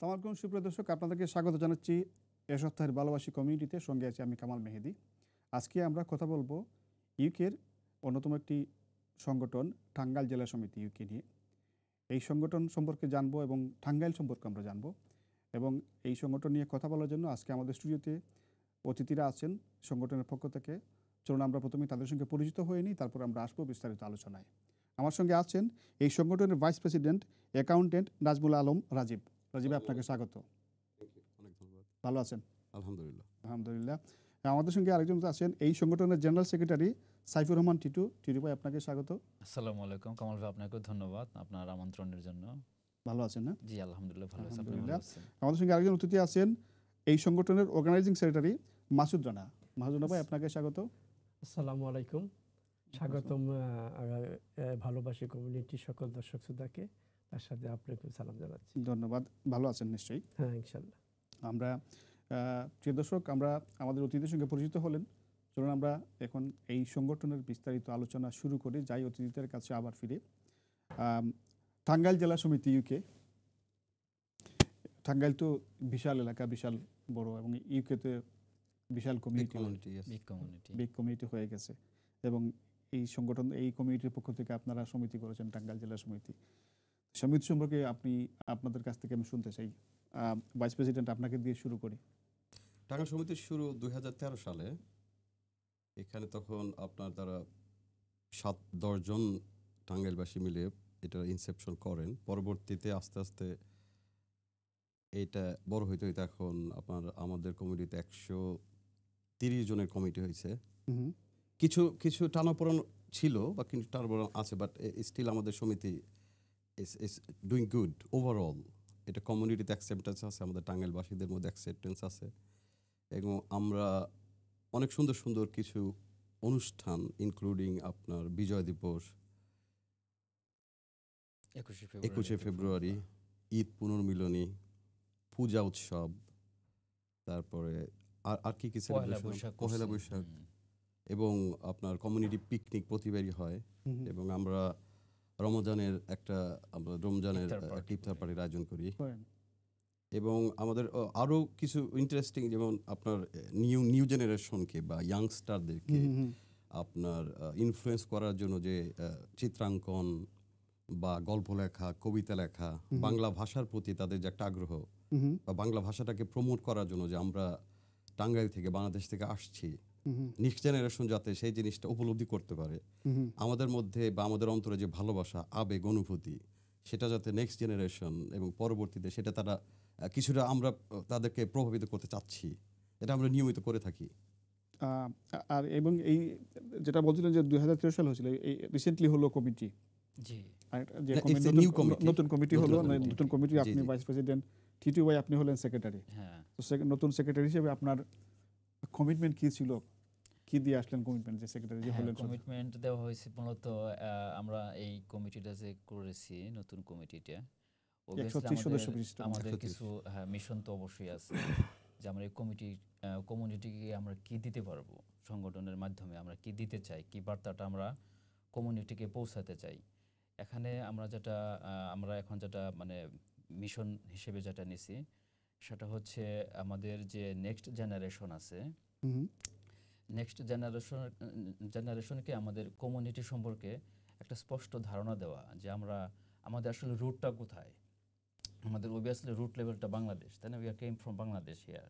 আসসালামু আলাইকুম সুপ্রিয় দর্শক, আপনাদেরকে স্বাগত জানাচ্ছি এ সপ্তাহের ভালোবাসি কমিউনিটিতে। সঙ্গে আছি আমি কামাল মেহেদি। আজকে আমরা কথা বলবো ইউকের অন্যতম একটি সংগঠন টাঙ্গাইল জেলা সমিতি ইউকে নিয়ে। এই সংগঠন সম্পর্কে জানবো এবং টাঙ্গাইল সম্পর্কে আমরা জানবো, এবং এই সংগঠন নিয়ে কথা বলার জন্য আজকে আমাদের স্টুডিওতে অতিথিরা আছেন সংগঠনের পক্ষ থেকে। চলুন আমরা প্রথমে তাদের সঙ্গে পরিচিত হয়ে নিই, তারপর আমরা আসবো বিস্তারিত আলোচনায়। আমার সঙ্গে আছেন এই সংগঠনের vice president accountant Nazmul Alam Rajib. Rajib, আপনাকে স্বাগত। অনেক ধন্যবাদ। ভালো আছেন? আলহামদুলিল্লাহ। আলহামদুলিল্লাহ। আমাদের সঙ্গে আরেকজন আছেন এই সংগঠনের জেনারেল সেক্রেটারি সাইফুর রহমান টিটু। টিটু ভাই, আপনাকে স্বাগত। আসসালামু আলাইকুম কামাল ভাই, আপনাকেও ধন্যবাদ আপনার আমন্ত্রণের জন্য। ভালো আছেন না? জি আলহামদুলিল্লাহ ভালো আছি। আপনি আলহামদুলিল্লাহ। ভালো আছেন? আমাদের সঙ্গে আরেকজন অতিথি আছেন এই সংগঠনের অর্গানাইজিং সেক্রেটারি মাসুদ রানা। মাসুদ রানা ভাই, আপনাকে স্বাগত। আসসালামু আলাইকুম, স্বাগতম ভালোবাসি কমিউনিটির সকল দর্শক শ্রোতাকে, তার সাথে আপনাকে সালাম জানাচ্ছি। ধন্যবাদ। ভালো আছেন নিশ্চয়ই? হ্যাঁ, ইনশাল্লাহ। আমরা প্রিয় দর্শক, আমরা আমাদের অতিথিদের সঙ্গে পরিচিত হলেন। চলুন আমরা এখন এই সংগঠনের বিস্তারিত আলোচনা শুরু করি। যাই অতিথিদের কাছে আবার ফিরে। টাঙ্গাইল জেলা সমিতি ইউকে। টাঙ্গাইল তো বিশাল এলাকা, বিশাল বড়, এবং ইউকেতে বিশাল বিগ কমিউনিটি হয়ে গেছে। এবং এই সংগঠন, এই কমিউনিটির পক্ষ থেকে আপনারা সমিতি করেছেন টাঙ্গাইল জেলা সমিতি। সমিতি সম্পর্কে আপনাদের কাছ থেকে আমি শুনতে চাই। ভাইস প্রেসিডেন্ট, আপনাকে দিয়ে শুরু করি। টাঙ্গাইল সমিতির শুরু 2013 সালে। এখানে তখন আপনার দ্বারা 7-10 জন টাঙ্গাইলবাসী মিলে এটা ইনসেপশন করেন। পরবর্তীতে আস্তে আস্তে এইটা বড় হইতে হইতে এখন আপনার আমাদের কমিটিতে 130 জনের কমিটি হয়েছে। কিছু কিছু টানাপোড়েন ছিল বা কিছু টানাপোড়েন আছে, বাট স্টিল আমাদের সমিতি ইজ ডুইং গুড ওভারঅল। এটা কমিউনিটিতে অ্যাকসেপ্টেন্স আছে, আমাদের টাঙ্গাইলবাসীদের মধ্যে অ্যাকসেপ্টেন্স আছে, এবং আমরা অনেক সুন্দর সুন্দর কিছু অনুষ্ঠান ইনক্লুডিং আপনার বিজয় দিবস, 21শে ফেব্রুয়ারি, ঈদ পুনর্মিলনী, পূজা উৎসব, তারপরে আর কি কি সেলিব্রেশন, পহেলা বৈশাখ, এবং আপনার কমিউনিটি পিকনিক প্রতিবারই হয়। এবং আমরা রমজানের ইফতার পার্টির আয়োজন করি। এবং আমাদের আরও কিছু ইন্টারেস্টিং, যেমন আপনার নিউ জেনারেশনকে বা ইয়াংস্টারদেরকে আপনার ইনফ্লুয়েন্স করার জন্য যে চিত্রাঙ্কন বা গল্প লেখা, কবিতা লেখা, বাংলা ভাষার প্রতি তাদের যে একটা আগ্রহ, বা বাংলা ভাষাটাকে প্রমোট করার জন্য যে আমরা টাঙ্গাইল থেকে, বাংলাদেশ থেকে আসছি, নেক্সট জেনারেশন যাতে সেই জিনিসটা উপলব্ধি করতে পারে, আমাদের মধ্যে বা আমাদের অন্তরে যে ভালোবাসা, আবেগ, অনুভূতি, সেটা যাতে নেক্সট জেনারেশন এবং পরবর্তীতে সেটা তারা কিছুটা আমরা তাদেরকে প্রভাবিত করতে চাচ্ছি। এটা আমরা নিয়মিত করে থাকি। আর এবং এই যেটা বলছিলেন যে 2013 সাল হয়েছিল, এই রিসেন্টলি হলো কমিটি। জি, নতুন কমিটি হলো, নতুন কমিটি। আপনি ভাইস প্রেসিডেন্ট, টিটু ভাই আপনি হলেন সেক্রেটারি। হ্যাঁ, তো নতুন সেক্রেটারি হিসেবে আপনার কমিটমেন্ট কি ছিল? কি দিয়ে আসলেন কমিটমেন্ট, যে সেক্রেটারি যে হলেন? কমিটমেন্ট দেওয়া হয়েছে মূলত আমরা এই কমিটিটা যে করেছি, নতুন কমিটিটা, আমাদের কিছু মিশন তো অবশ্যই আছে যে আমরা এই কমিউনিটিকে আমরা কি দিতে পারবো, সংগঠনের মাধ্যমে আমরা কি দিতে চাই, কি বার্তাটা আমরা কমিউনিটিকে পৌঁছাতে চাই। এখানে আমরা এখন যেটা মানে মিশন হিসেবে যেটা নিছি, সেটা হচ্ছে আমাদের যে নেক্সট জেনারেশন আছে, নেক্সট জেনারেশনকে আমাদের কমিউনিটি সম্পর্কে একটা স্পষ্ট ধারণা দেওয়া, যে আমাদের আসলে রুটটা কোথায়। আমাদের অবভিয়াসলি রুট লেভেলটা বাংলাদেশ, তাই না? We are came from Bangladesh here.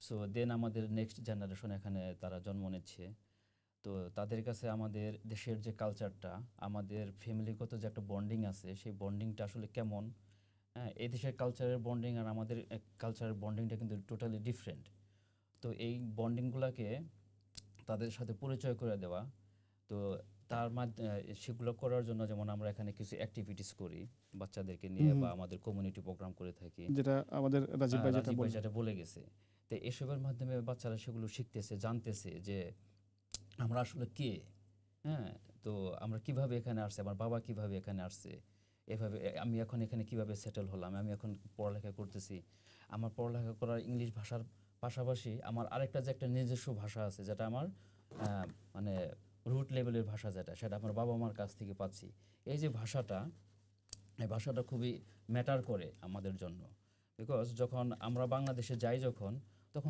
So then আমাদের নেক্সট জেনারেশন এখানে তারা জন্ম নিচ্ছে, তো তাদের কাছে আমাদের দেশের যে কালচারটা, আমাদের ফ্যামিলিগত যে একটা বন্ডিং আছে, সেই বন্ডিংটা আসলে কেমন। হ্যাঁ, এই দেশের কালচারের বন্ডিং আর আমাদের কালচারের বন্ডিংটা কিন্তু টোটালি ডিফারেন্ট। তো এই বন্ডিংগুলোকে তাদের সাথে পরিচয় করে দেওয়া, তো তার সেগুলো করার জন্য যেমন আমরা এখানে কিছু অ্যাক্টিভিটিস করি বাচ্চাদেরকে নিয়ে, বা আমাদের কমিউনিটি প্রোগ্রাম করে থাকি, যেটা আমাদের রাজীব ভাই যেটা বলে গেছে। তো এসবের মাধ্যমে বাচ্চারা সেগুলো শিখতেছে, জানতেছে যে আমরা আসলে কে, হ্যাঁ, তো আমরা কিভাবে এখানে আসছে, আমার বাবা কিভাবে এখানে আসছে, এভাবে আমি এখন এখানে কিভাবে সেটেল হলাম, আমি এখন পড়ালেখা করতেছি, আমার পড়ালেখা করার ইংলিশ ভাষার পাশাপাশি আমার আরেকটা যে একটা নিজস্ব ভাষা আছে, যেটা আমার মানে রুট লেভেলের ভাষা, সেটা আমার বাবা মার কাছ থেকে পাচ্ছি। এই যে ভাষাটা, এই ভাষাটা খুবই ম্যাটার করে আমাদের জন্য। বিকজ যখন আমরা বাংলাদেশে যাই তখন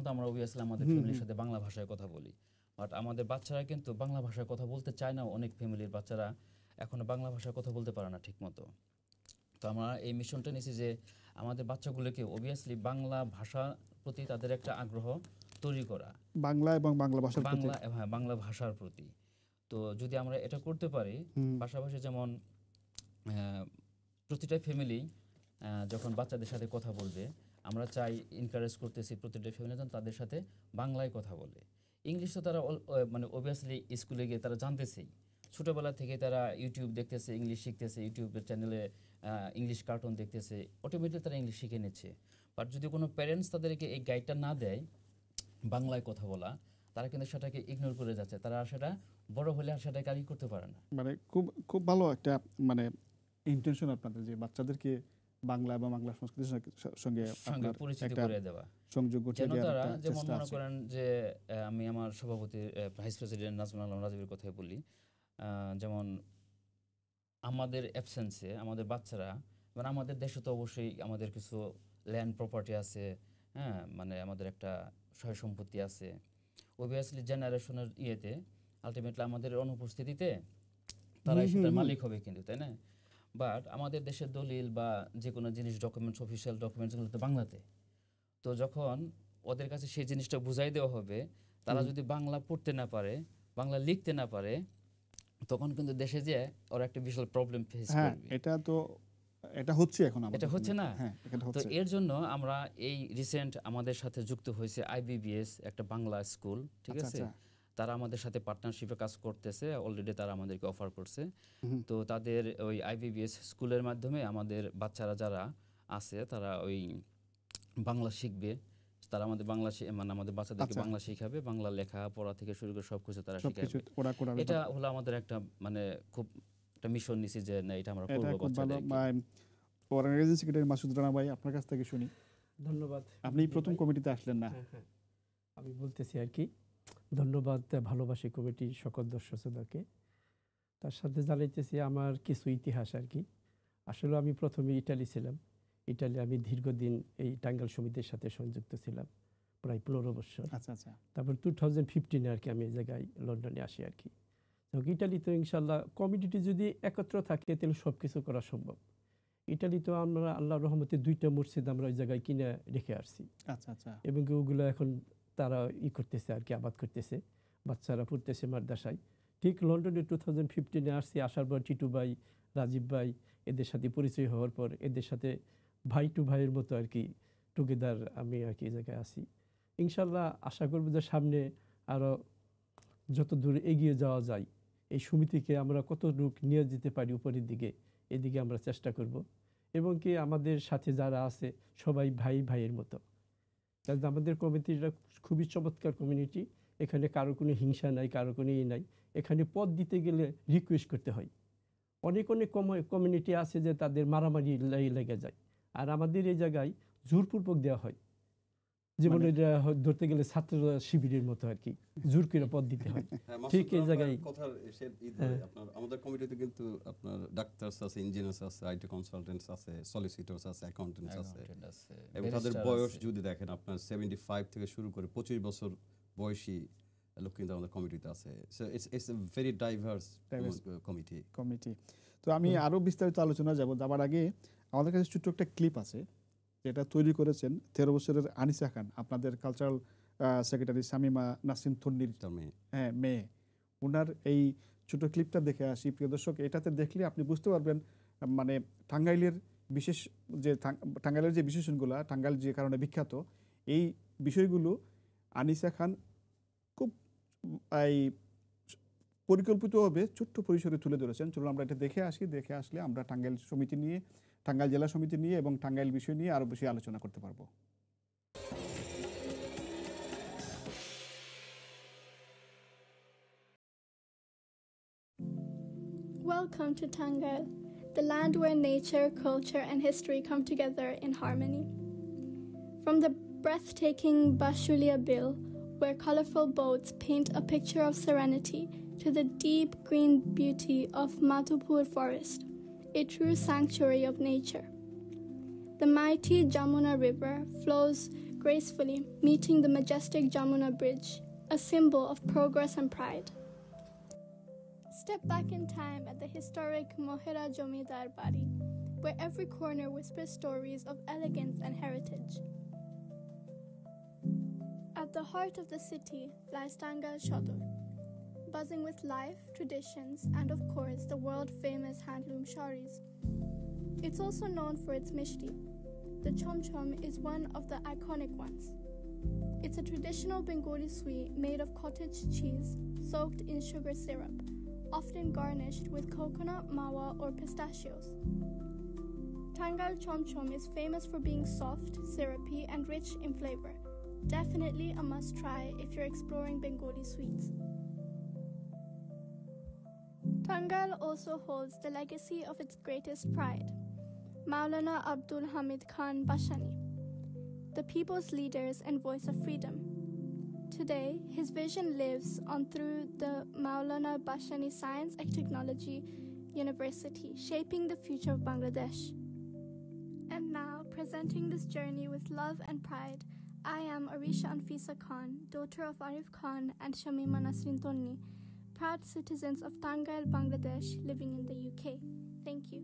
তো আমরা অবভিয়াসলি আমাদের ফ্যামিলির সাথে বাংলা ভাষায় কথা বলি, বাট আমাদের বাচ্চারা কিন্তু বাংলা ভাষায় কথা বলতে চায় না। অনেক ফ্যামিলির বাচ্চারা এখনো বাংলা ভাষায় কথা বলতে পারে না ঠিক মতো। তো আমরা এই মিশনটা নিয়েছি যে আমাদের বাচ্চাগুলোকে অবভিয়াসলি বাংলা ভাষার প্রতি তাদের একটা আগ্রহ তৈরি করা, বাংলা এবং বাংলা ভাষার প্রতি। বাংলা ভাষার প্রতি। তো যদি আমরা এটা করতে পারি, পাশাপাশি যেমন প্রতিটা ফ্যামিলি যখন বাচ্চাদের সাথে কথা বলবে, আমরা চাই এনকারেজ করতেছি প্রতিটা ফ্যামিলি যেন তাদের সাথে বাংলায় কথা বলে। ইংলিশ তো তারা মানে অবভিয়াসলি স্কুলে গিয়ে তারা জানতেছেই, ছোটোবেলা থেকে তারা ইউটিউব দেখতেছে, ইংলিশ শিখতেছে, ইউটিউবের চ্যানেলে ইংলিশ কার্টুন দেখতেছে, অটোমেটিক তারা ইংলিশ শিখে নিচ্ছে। বাট যদি কোনো প্যারেন্টস তাদেরকে এই গাইডটা না দেয় বাংলায় কথা বলা, তারা কিন্তু সেটাকে ইগনোর করে যাচ্ছে, তারা সেটা বড় হলে আর সেটা ক্যারি করতে পারে না। মানে খুব খুব ভালো একটা মানে ইন্টেনশন আপনাদের, যে বাচ্চাদেরকে বাংলা এবং বাংলা সংস্কৃতির সঙ্গে পরিচিত করে দেওয়া, সংযোগ যেন তারা, যেমন মনে করেন যে আমি আমার সভাপতি ভাইস প্রেসিডেন্ট নাজমুল আলম রাজীবের কথাই বলি, যেমন আমাদের অ্যাবসেন্সে আমাদের বাচ্চারা, মানে আমাদের দেশে তো অবশ্যই আমাদের কিছু ল্যান্ড প্রপার্টি আছে, হ্যাঁ, মানে আমাদের একটা সয় সম্পত্তি আছে, অবভিয়াসলি জেনারেশনের ইয়েতে আলটিমেটলি আমাদের অনুপস্থিতিতে তারাই সেটার মালিক হবে কিন্তু, তাই না? বাট আমাদের দেশের দলিল বা যে কোনো জিনিস ডকুমেন্টস, অফিসিয়াল ডকুমেন্টসগুলো তো বাংলাতে। তো যখন ওদের কাছে সেই জিনিসটা বুঝাই দেওয়া হবে, তারা যদি বাংলা পড়তে না পারে, বাংলা লিখতে না পারে, তখন কিন্তু দেশে যে ওরা একটা বিশাল প্রবলেম ফেস করবে। এটা হচ্ছে এখন এটা হচ্ছে না। তো হচ্ছে। এর জন্য আমরা এই রিসেন্ট আমাদের সাথে যুক্ত হয়েছে IBBS, একটা বাংলা স্কুল, ঠিক আছে? তারা আমাদের সাথে পার্টনারশিপে কাজ করতেছে, অলরেডি তারা আমাদেরকে অফার করছে। তো তাদের ওই IBBS স্কুলের মাধ্যমে আমাদের বাচ্চারা যারা আছে তারা ওই বাংলা শিখবে, তারা আমাদের বাংলা মানে আমাদের বাচ্চাদেরকে বাংলা শেখাবে, বাংলা লেখা পড়া থেকে শুরু করে সবকিছু তারা শেখাবে। এটা হলো আমাদের একটা মানে খুব একটা মিশন নিছি যে না, এটা আমরা করব বাচ্চাদেরকে। অর্গানাইজিং সেক্রেটারি মাসুদ রানা ভাই, আপনার কাছ থেকে শুনি। ধন্যবাদ। আপনি প্রথম কমিটিতে আসলেন না? আমি বলতেছি আর কি, ধন্যবাদ ভালোবাসি কমিটির সকল দর্শককে। তার সাথে জানাইতেছি আমার কিছু ইতিহাস আর কি। আসলে আমি প্রথমে ইটালি ছিলাম। ইটালি আমি দীর্ঘদিন এই টাঙ্গাইল সমিতির সাথে সংযুক্ত ছিলাম, প্রায় 15 বছর। তারপর 2015 আর কি আমি এই জায়গায় লন্ডনে আসি আর কি। তো ইটালিতে ইনশাল্লাহ কমিউনিটি যদি একত্র থাকে তাহলে সব কিছু করা সম্ভব। ইটালিতে আমরা আল্লাহর রহমতে 2টা মসজিদ আমরা ওই জায়গায় কিনে রেখে আসছি। এবং ওগুলো এখন তারা করতেছে আর কি, আবাদ করতেছে, বাচ্চারা পড়তেছে মাদ্রাসায়। ঠিক লন্ডনে 2015 আসছি, আসার পর টিটু ভাই, রাজীব ভাই এদের সাথে পরিচয় হওয়ার পর এদের সাথে ভাই টু ভাইয়ের মতো আর কি টুগেদার আমি আর কি এই জায়গায় আসি। ইনশাল্লাহ আশা করব যে সামনে আরও যত দূর এগিয়ে যাওয়া যায়, এই সমিতিকে আমরা কত দূর নিয়ে যেতে পারি উপরের দিকে, এদিকে আমরা চেষ্টা করব। এবং কি আমাদের সাথে যারা আছে সবাই ভাই ভাইয়ের মতো। কারণ আমাদের কমিটিটা খুবই চমৎকার কমিউনিটি, এখানে কারো কোনো হিংসা নাই, কারো কোনো নাই। এখানে পদ দিতে গেলে রিকোয়েস্ট করতে হয়। অনেক অনেক কমিউনিটি আছে যে তাদের মারামারি লেগে যায়, আর আমাদের এই জায়গায় জোরপূর্বক দেওয়া হয়, যেমন এটা ধরতে গেলে ছাত্র শিবিরের মতো আর কি, জোর করে পদ দিতে হয়। ঠিক এই জায়গায় আমাদের কমিটিতে কিন্তু আপনার ডাক্তারস আছে, ইঞ্জিনিয়ার্স আছে, আইটি কনসালটেন্টস আছে, সলিসিটরস আছে, অ্যাকাউন্টেন্টস আছে, এবং তাদের বয়স যদি দেখেন আপনার 75 থেকে শুরু করে 25 বছর বয়সী লোক কিন্তু আমাদের কমিটিতে আছে। So it's a very diverse committee. তো আমি আরো বিস্তারিত আলোচনা যাবার আগে আমাদের কাছে ছোট্ট একটা ক্লিপ আছে যেটা তৈরি করেছেন 13 বছরের আনিসা খান, আপনাদের কালচারাল সেক্রেটারি শামিমা নাসরিন তন্নির মেয়ে। ওনার এই ছোট ক্লিপটা দেখে আসি প্রিয় দর্শক। এটাতে দেখলে আপনি বুঝতে পারবেন মানে টাঙ্গাইলের যে বিশেষণগুলো, টাঙ্গাইল যে কারণে বিখ্যাত, এই বিষয়গুলো আনিসা খান খুব এই পরিকল্পিতভাবে ছোট্ট পরিসরে তুলে ধরেছেন। চলুন আমরা এটা দেখে আসি, দেখে আসলে আমরা টাঙ্গাইল সমিতি নিয়ে, টাঙ্গাইল জেলা সমিতি নিয়ে এবং টাঙ্গাইল বিষয় নিয়ে আরো বেশি আলোচনা করতে পারবো। Welcome to Tangail, the land where nature, culture, and history come together in harmony. From the breathtaking Bashulia Bill, where colorful boats paint a picture of serenity, to the deep green beauty of Madhupur Forest, a true sanctuary of nature. the mighty Jamuna River flows gracefully, meeting the majestic Jamuna Bridge, a symbol of progress and pride. Step back in time at the historic Mohira Jomidar Bari, where every corner whispers stories of elegance and heritage. At the heart of the city lies Tangal Chodur, buzzing with life, traditions, and of course the world-famous handloom sharis. It's also known for its mishti. The chom chom is one of the iconic ones. It's a traditional Bengali sweet made of cottage cheese soaked in sugar syrup, often garnished with coconut, mawa, or pistachios. Tangal chom chom is famous for being soft, syrupy, and rich in flavor. Definitely a must-try if you're exploring Bengali sweets. Tangal also holds the legacy of its greatest pride, Maulana Abdul Hamid Khan Bashani, the people's leaders and voice of freedom. Today, his vision lives on through the Maulana Bashani Science and Technology University, shaping the future of Bangladesh. And now, presenting this journey with love and pride, I am Arisha Anfisa Khan, daughter of Arif Khan and Shamima Nasrin Tonni, proud citizens of Tangail, Bangladesh, living in the UK. Thank you.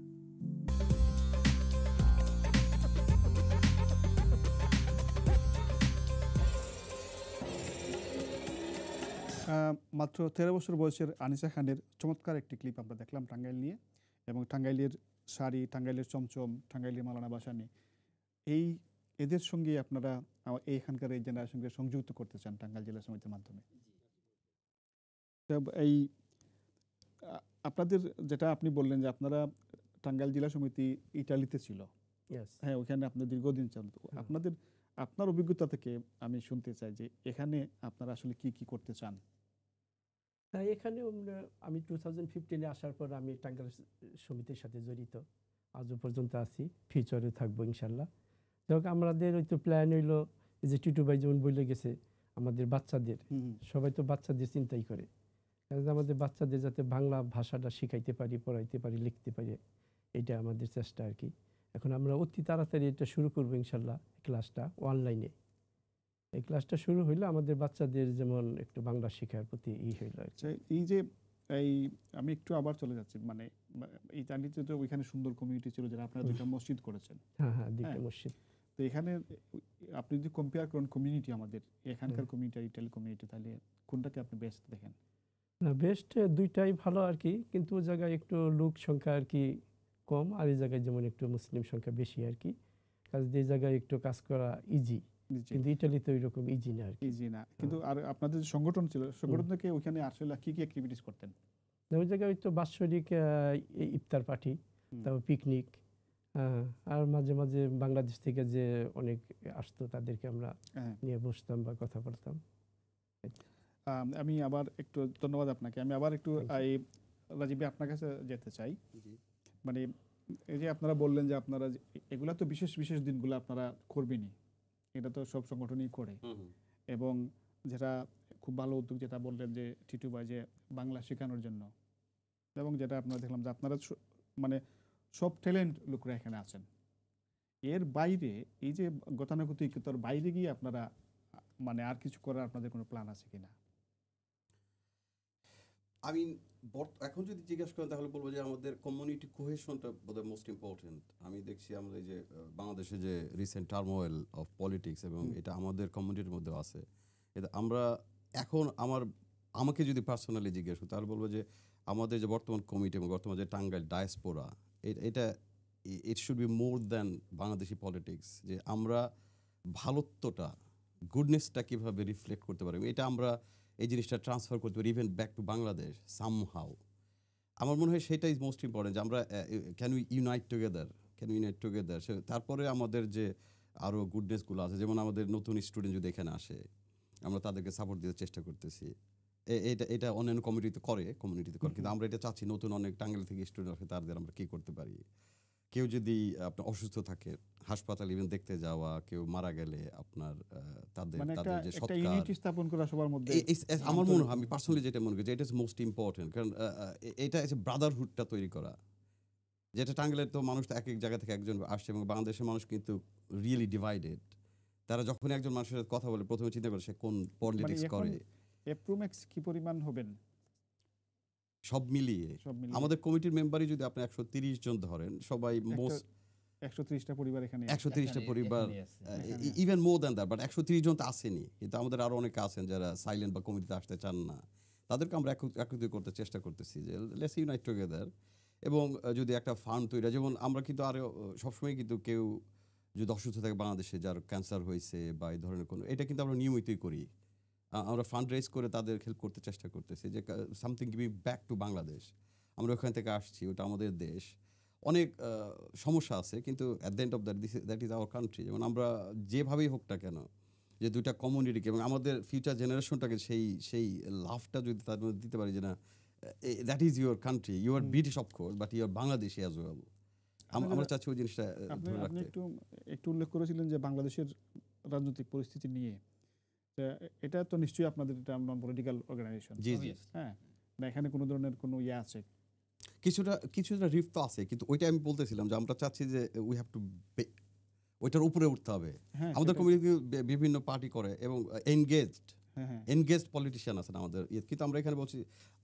মাত্র 13 বছর বয়সের আনিসা খানের চমৎকার একটি clip আমরা দেখলাম টাঙ্গাইল নিয়ে, এবং টাঙ্গাইলের শাড়ি, টাঙ্গাইলের চমচম, টাঙ্গাইলের মাওলানা বাসানি, এদের সঙ্গে আপনারা এইখানকার এই জেনারেশনকে সংযুক্ত করতে চান টাঙ্গাইল জেলা সমিতির মাধ্যমে। এই আপনাদের যেটা আপনি বললেন যে আপনারা টাঙ্গাইল জেলা সমিতি ইটালিতে ছিল, হ্যাঁ, ওখানে আপনার দীর্ঘদিন চলত। আপনার অভিজ্ঞতা থেকে আমি শুনতে চাই যে এখানে আপনারা আসলে কি কি করতে চান। তাই এখানে আমি 2015-এ আসার পর আমি টাঙ্গাইল সমিতির সাথে জড়িত, আজও পর্যন্ত আছি, ফিউচারে থাকবো ইনশাল্লাহ। যাক, আমাদের ওই তো প্ল্যান হইলো যে টিটু ভাই যেমন বলে গেছে, আমাদের বাচ্চাদের, সবাই তো বাচ্চাদের চিন্তাই করে, কারণ আমাদের বাচ্চাদের যাতে বাংলা ভাষাটা শিখাইতে পারি, পড়াইতে পারি, লিখতে পারি, এটা আমাদের চেষ্টা আর কি। এখন আমরা অতি তাড়াতাড়ি এটা শুরু করবো ইনশাল্লাহ, ক্লাসটা অনলাইনে। এই ক্লাসটা শুরু হইলে আমাদের বাচ্চাদের যেমন একটু বাংলা শেখার প্রতি হইল। এই যে আমি একটু আবার চলে যাচ্ছি, মানে ইতালিতে তো ওইখানে সুন্দর কমিউনিটি ছিল যারা আপনারা দুইটা মসজিদ করেছেন। হ্যাঁ, দুইটা মসজিদ। তো এখানে আপনি যদি কম্পেয়ার করেন কমিউনিটি আমাদের এখানকার কমিউনিটি আর ইটালি কমিউনিটি, তাহলে কোনটাকে আপনি বেস্ট দেখেন? না, বেস্ট দুইটাই ভালো আর কি, কিন্তু ওই জায়গায় একটু লোক সংখ্যা আর কি কম, আর এই জায়গায় যেমন একটু মুসলিম সংখ্যা বেশি আর কি, কাজ এই জায়গায় একটু কাজ করা ইজি, কিন্তু ইটালিতে ওই রকম ইজি না আর কি। ইজি না, কিন্তু আর আপনাদের যে সংগঠন ছিল, সংগঠন থেকে ওইখানে আসলে কি কি অ্যাক্টিভিটিস করতেন? ওই জায়গায় তো বাৎসরিক ইফতার পার্টি, তারপর পিকনিক, আর মাঝে মাঝে বাংলাদেশ থেকে যে অনেক আসতো তাদেরকে আমরা নিয়ে বসতাম বা কথা বলতাম। আমি আবার একটু ধন্যবাদ আপনাকে। আমি আবার একটু রাজীব আপনার কাছে যেতে চাই। মানে এই যে আপনারা বললেন যে আপনারা এগুলা তো বিশেষ বিশেষ দিনগুলো আপনারা করবেনই, এটা তো সব সংগঠনই করে, এবং যেটা খুব ভালো উদ্যোগ যেটা বললেন যে টিটু ভাই, যে বাংলা শেখানোর জন্য, এবং যেটা আপনারা দেখলাম যে আপনারা মানে সব ট্যালেন্ট লোকরা এখানে আছেন। এর বাইরে এই যে গতানুগতিকতার বাইরে গিয়ে আপনারা মানে আর কিছু করার আপনাদের কোনো প্ল্যান আছে কিনা? আমি এখন যদি জিজ্ঞাসা করেন তাহলে বলবো যে আমাদের কমিউনিটি কোহেশনটা বোধহয় মোস্ট ইম্পর্টেন্ট। আমি দেখছি আমাদের যে বাংলাদেশে যে রিসেন্ট টার্মোয়েল অফ পলিটিক্স, এবং এটা আমাদের কমিউনিটির মধ্যেও আছে। এটা আমরা এখন আমাকে যদি পার্সোনালি জিজ্ঞেস করি তাহলে বলবো যে আমাদের যে বর্তমান কমিটি এবং বর্তমান যে টাঙ্গাইল ডায়াসপোরা, এটা it should be more than Bangladeshi politics, যে আমরা ভালোত্বটা, গুডনেসটা কীভাবে রিফ্লেক্ট করতে পারি, এটা আমরা এই জিনিসটা ট্রান্সফার করতে পারি even back to Bangladesh somehow. আমার মনে হয় সেটাই মোস্ট ইম্পর্টেন্ট, যে আমরা ক্যান উই ইউনাইট টুগেদার। তারপরে আমাদের যে আরও গুডনেসগুলো আছে, যেমন আমাদের নতুন স্টুডেন্ট যদি এখানে আসে, আমরা তাদেরকে সাপোর্ট দিতে চেষ্টা করতেছি। এটা অন্যান্য কমিউনিটিতে করে, কিন্তু আমরা এটা চাচ্ছি নতুন অনেক টাঙ্গাইল থেকে স্টুডেন্ট আসে, তাদের আমরা কী করতে পারি। কেউ যদি আপনার অসুস্থ থাকে, হাসপাতাল ইভেন দেখতে যাওয়া, কেউ মারা গেলে আপনার তাদের যে সৎকার স্থাপন করা সবার মধ্যে, আমার মনে হয়, আমি পার্সোনালি যেটা মনে করি যে এটা ইজ মোস্ট ইম্পর্টেন্ট, কারণ এটা ব্রাদারহুডটা তৈরি করা। যেটা টাঙ্গাইলের তো মানুষ তো এক এক জায়গা থেকে একজন আসছে এবং বাংলাদেশের মানুষ কিন্তু রিয়েলি ডিভাইডেড। তারা যখন একজন মানুষের সাথে কথা বলে প্রথমে চিন্তা করে সে কোন পলিটিক্স এখন করে। অ্যাপ্রোম্যাক্স কি পরিমাণ হবেন সব মিলিয়ে সব মিলিয়ে? আমাদের কমিটির মেম্বারই যদি আপনি 130 জন ধরেন, সবাই মোস্ট 130টা পরিবার এখানে 130টা পরিবার, এখানেই আছে। Even more than that, but 130 জন তো আসেনি, কিন্তু আমাদের আরো অনেকে আছেন যারা সাইলেন্ট বা কমিটিতে আসতে চান না। তাদেরকে আমরা একত্রিত করতে চেষ্টা করতেছি যে লেটস ইউনাইট টুগেদার। এবং যদি একটা ফান্ড তৈরি, যেমন আমরা কিন্তু আরো সবসময় কিন্তু কেউ যদি অসুস্থ থাকে বাংলাদেশে, যার ক্যান্সার হয়েছে বা এই ধরনের কোনো, এটা কিন্তু আমরা নিয়মিতই করি। আমরা ফান্ড রেজ করে তাদের হেল্প করতে চেষ্টা করতেছি যে something giving back to Bangladesh. আমরা ওখান থেকে আসছি, ওটা আমাদের দেশ। অনেক সমস্যা আছে, কিন্তু at the end of that is our country. যেমন আমরা যেভাবেই হোক না কেন, যে দুইটা কমিউনিটিকে এবং আমাদের ফিউচার জেনারেশনটাকে সেই লাভটা যদি তার মধ্যে দিতে পারি যে না, that is your country, you are British of course but you are Bangladeshi as well. আমরা চাচ্ছি ওই জিনিসটা আপনি ধরে আপনি রাখতে। একটু উল্লেখ করেছিলেন যে বাংলাদেশের রাজনৈতিক পরিস্থিতি নিয়ে, তা এটা তো নিশ্চয়ই আপনাদের এটা নন পলিটিক্যাল অর্গানাইজেশন, জি জি, Obvious. হ্যাঁ, না এখানে কোনো ধরনের কোনো ইয়ে আছে? কিছুটা রিফট তো আছে, কিন্তু ওইটা আমি বলতেছিলাম যে আমরা চাচ্ছি যে উই হ্যাভ টু, ওইটার উপরে উঠতে হবে। হ্যাঁ, আমাদের সেটাই। কমিউনিটি বিভিন্ন পার্টি করে এবং হ্যাঁ, হ্যাঁ। এনগেজড পলিটিশিয়ান আছেন আমাদের কিন্তু আমরা এখানে বলছি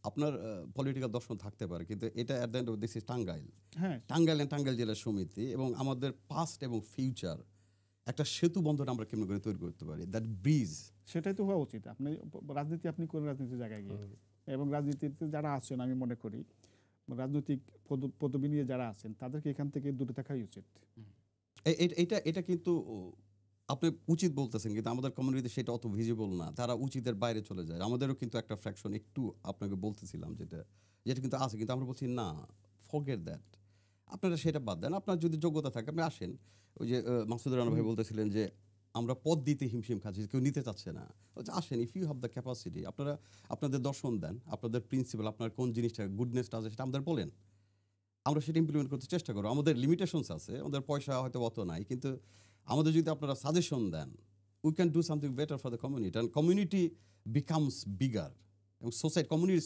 আপনার পলিটিক্যাল দর্শন থাকতে পারে, কিন্তু এটা at the end of this is Tangail হ্যাঁ, টাঙ্গাইল জেলা সমিতি, এবং আমাদের পাস্ট এবং ফিউচার একটা সেতু বন্ধন আমরা কেমন করে তৈরি করতে পারি, দ্যাট ব্রিজ। সেটাই তো হওয়া উচিত। আপনি রাজনীতি আপনি করেন রাজনীতির জায়গায় গিয়ে, এবং রাজনীতিতে যারা আছেন আমি মনে করি রাজনৈতিক পদবি নিয়ে যারা আছেন তাদেরকে এখান থেকে দূরে থাকাই উচিত। এটা কিন্তু আপনি উচিত বলতেছেন, কিন্তু আমাদের কমিউনিটিতে সেটা অত ভিজিবল না, তারা উচিতের বাইরে চলে যায়। আমাদেরও কিন্তু একটা ফ্র্যাকশন একটু আপনাকে বলতেছিলাম যেটা কিন্তু আছে, কিন্তু আমরা বলছি না, ফরগেট দ্যাট, আপনারা সেটা বাদ দেন। আপনার যদি যোগ্যতা থাকে আপনি আসেন। ওই যে মাসুদুর রহমান ভাই বলতেছিলেন যে আমরা পদ দিতে হিমশিম খাচ্ছি, কেউ নিতে চাচ্ছে না। আসেন, if you have the capacity, আপনারা আপনাদের দর্শন দেন, আপনাদের প্রিন্সিপাল, আপনার কোন জিনিসটা গুডনেসটা আছে সেটা আমাদের বলেন, আমরা সেটা ইমপ্লিমেন্ট করতে চেষ্টা করবো। আমাদের লিমিটেশনস আছে, আমাদের পয়সা হয়তো অত নাই, কিন্তু আমাদের যদি আপনারা সাজেশন দেন, we can do something better for the community, and community becomes bigger, এবং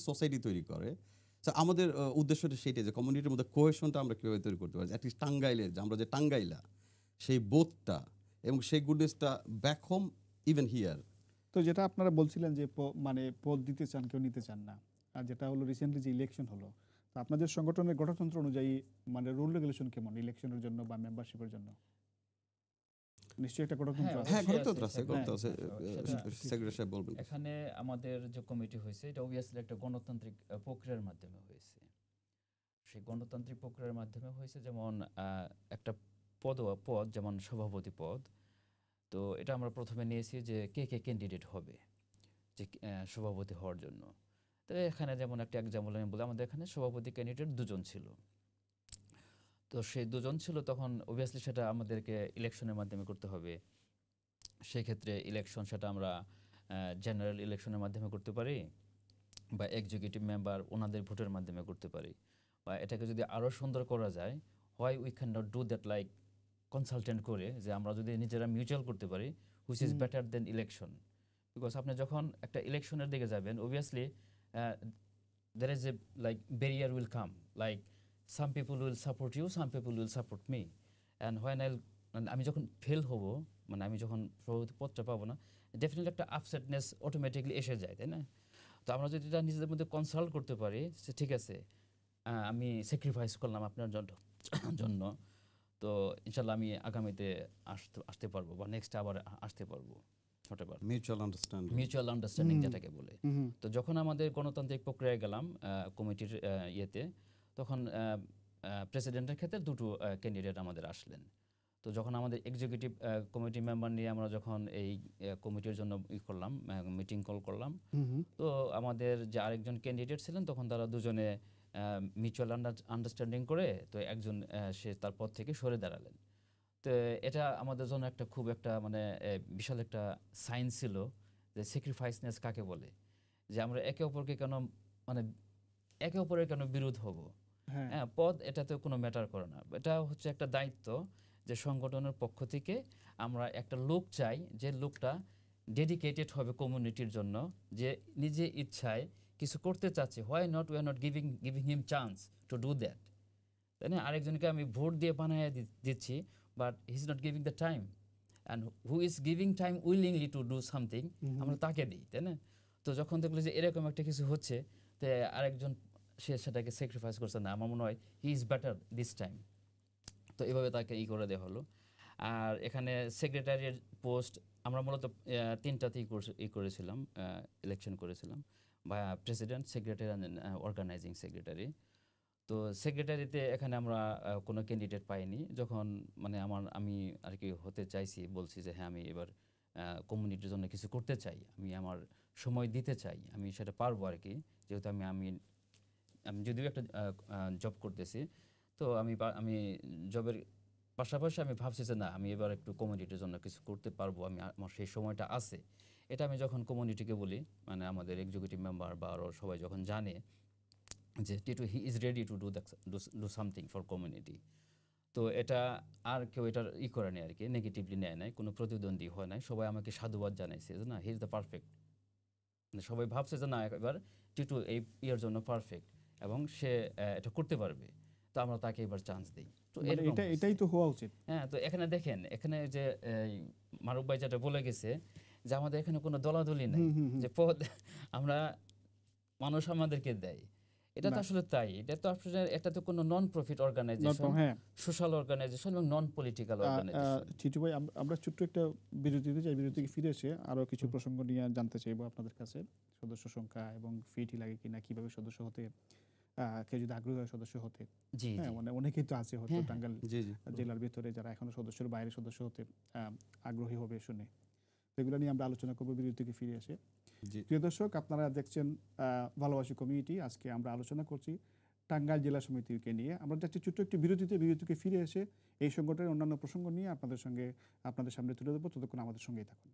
সোসাইটি তৈরি করে। সো আমাদের উদ্দেশ্যটা সেটাই যে কমিউনিটির মধ্যে কোহেশনটা আমরা কীভাবে তৈরি করতে পারি, অ্যাটলিস্ট টাঙ্গাইলের যে আমরা যে টাঙ্গাইলা, সেই বোধটা এবং সেই গুডনেসটা ব্যাক হোম, ইভেন হিয়ার। তো যেটা আপনারা বলছিলেন যে মানে পদ দিতে চান, কেউ নিতে চান না, আর যেটা হলো রিসেন্টলি যে ইলেকশন হলো, তো আপনাদের সংগঠনের গঠনতন্ত্র অনুযায়ী মানে রুল রেগুলেশন কেমন ইলেকশনের জন্য বা মেম্বারশিপের জন্য? নিশ্চয়ই একটা গঠনতন্ত্র আছে। হ্যাঁ, অবশ্যই গণতন্ত্র আছে, আছে, গণতন্ত্র আছে। সেটা- সেক্রেটারি সাহেব বলবেন। এখানে আমাদের যে কমিটি হয়েছে এটা অবভিয়াসলি একটা গণতান্ত্রিক প্রক্রিয়ার মাধ্যমে হয়েছে। সেই গণতান্ত্রিক প্রক্রিয়ার মাধ্যমে হয়েছে, যেমন একটা পদ যেমন সভাপতি পদ। তো এটা আমরা প্রথমে নিয়েছি যে কে ক্যান্ডিডেট হবে যে সভাপতি হওয়ার জন্য। তো এখানে যেমন একটা এক্সাম্পল আমি বলি, আমাদের এখানে সভাপতি ক্যান্ডিডেট 2 জন ছিল। তো সেই 2 জন ছিল, তখন অবভিয়াসলি সেটা আমাদেরকে ইলেকশনের মাধ্যমে করতে হবে। সেক্ষেত্রে ইলেকশন সেটা আমরা জেনারেল ইলেকশনের মাধ্যমে করতে পারি, বা এক্সিকিউটিভ মেম্বার ওনাদের ভোটের মাধ্যমে করতে পারি, বা এটাকে যদি আরও সুন্দর করা যায়, why we can not do that like consultant করে, যে আমরা যদি নিজেরা মিউচুয়াল করতে পারি, which is better then election. Because আপনি যখন একটা ইলেকশনের দিকে যাবেন, obviously there is a like barrier will come, like some people will support you, some people will support me, and when আমি যখন ফেল হব, মানে আমি যখন সভাপতি পদটা পাবো না, ডেফিনেটলি একটা আপসেটনেস অটোমেটিকলি এসে যায়, তাই না? তো আমরা যদি এটা নিজেদের মধ্যে কনসাল্ট করতে পারি, সে ঠিক আছে, আমি স্যাক্রিফাইস করলাম আপনার জন্য, তো ইনশাল্লাহ আমি আগামীতে আসতে পারবো, বা নেক্সট আবার আসতে পারবো, মিউচুয়াল আন্ডারস্ট্যান্ডিং। মিউচুয়াল আন্ডারস্ট্যান্ডিং যেটাকে বলে। তো যখন আমাদের গণতান্ত্রিক প্রক্রিয়ায় গেলাম কমিটির ইয়েতে, তখন প্রেসিডেন্টের ক্ষেত্রে 2টো ক্যান্ডিডেট আমাদের আসলেন। তো যখন আমাদের এক্সিকিউটিভ কমিটি মেম্বার নিয়ে আমরা যখন এই কমিটির জন্য করলাম, মিটিং কল করলাম, তো আমাদের যে আরেকজন ক্যান্ডিডেট ছিলেন, তখন তারা দুজনে মিউচুয়াল আন্ডারস্ট্যান্ডিং করে, তো একজন সে তার পদ থেকে সরে দাঁড়ালেন। তো এটা আমাদের জন্য একটা খুব একটা মানে বিশাল একটা সাইন ছিল যে স্যাক্রিফাইসনেস কাকে বলে, যে আমরা একে অপরকে কেন মানে একে অপরের কেন বিরোধ হব। হ্যাঁ, পদ এটাতে কোনো ম্যাটার করে না, এটা হচ্ছে একটা দায়িত্ব যে সংগঠনের পক্ষ থেকে আমরা একটা লোক চাই, যে লোকটা ডেডিকেটেড হবে কমিউনিটির জন্য, যে নিজে ইচ্ছায় কিছু করতে চাচ্ছে। Why not, we are not giving him chance to do that. তাই না? আরেকজনকে আমি ভোট দিয়ে বানায় দিচ্ছি, but he is not giving the time, and who is giving time willingly to do something, আমরা তাকে দিই, তাই না? তো যখন দেখলো যে এরকম একটা কিছু হচ্ছে, তো আরেকজন সে সেটাকে স্যাক্রিফাইস করছে না, আমার মনে হয় he is better this time. তো এভাবে তাকে করে দেওয়া হলো। আর এখানে সেক্রেটারির পোস্ট আমরা মূলত তিনটাতেই করেছিলাম, ইলেকশন করেছিলাম, বা president, secretary and organising secretary. তো সেক্রেটারিতে এখানে আমরা কোনো ক্যান্ডিডেট পাইনি। যখন মানে আমি আর কি হতে চাইছি, বলছি যে হ্যাঁ আমি এবার কমিউনিটির জন্য কিছু করতে চাই, আমি আমার সময় দিতে চাই, আমি সেটা পারবো আর কি, যেহেতু আমি আমি আমি যদিও একটা জব করতেছি, তো আমি জবের পাশাপাশি আমি ভাবছি যে না আমি এবার একটু কমিউনিটির জন্য কিছু করতে পারবো, আমার সেই সময়টা আছে। এটা আমি যখন কমিউনিটিকে বলি, মানে আমাদের এক্সিকিউটিভ মেম্বার বা আরও সবাই যখন জানে যে Titu he is ready to do something for community, তো এটা আর কেউ এটার করে নেয় আর কি, নেগেটিভলি নেয় নাই, কোনো প্রতিদ্বন্দ্বী হয় নাই, সবাই আমাকে সাধুবাদ জানাইছে যে না হি ইজ দ্য পারফেক্ট। মানে সবাই ভাবছে যে না এবার টিটু এই ইয়ের জন্য পারফেক্ট এবং সে এটা করতে পারবে, তো আমরা তাকে এবার চান্স দিই। তো মানে এরকম এটাই তো হওয়া উচিত। হ্যাঁ, তো এখানে দেখেন, এখানে যে মারুফ ভাই যেটা বলে গেছে যে আমাদের এখানে কোনো দলাদলি নাই, যে পদ আমরা মানুষ আমাদেরকে দেয়, এটা তো না। আসলে তাই। এটা তো আসলে এটা তো কোনো নন প্রফিট অর্গানাইজেশন, হ্যাঁ সোশ্যাল অর্গানাইজেশন এবং নন পলিটিক্যাল আহ, অর্গানাইজেশন। টিটু ভাই, আমরা ছোট্ট একটা বিরতিতে যাই, বিরতি থেকে ফিরে এসে আরও কিছু প্রসঙ্গ নিয়ে জানতে চাইবো আপনাদের কাছে। সদস্য সংখ্যা এবং ফিটি লাগে কিনা, কিভাবে সদস্য হতে, কেউ যদি আগ্রহী হয় সদস্য হতে। জি হ্যাঁ, জি মানে অনেকেই তো আছে হয়তো হ্যাঁ, টাঙ্গাইল জি জি জেলার ভিতরে যারা এখনো সদস্যের বাইরে সদস্য হতে আগ্রহী হবে শুনে। এগুলো নিয়ে আমরা আলোচনা করবো বিরতি থেকে ফিরে এসে। জি প্রিয় দর্শক, আপনারা দেখছেন ভালোবাসি কমিউনিটি। আজকে আমরা আলোচনা করছি টাঙ্গাইল জেলা সমিতিকে নিয়ে। আমরা যাচ্ছি ছোট্ট একটি বিরতিতে, বিরতিকে ফিরে এসে এই সংগঠনের অন্যান্য প্রসঙ্গ নিয়ে আপনাদের সামনে তুলে দেবো। ততক্ষণ আমাদের সঙ্গেই থাকুন।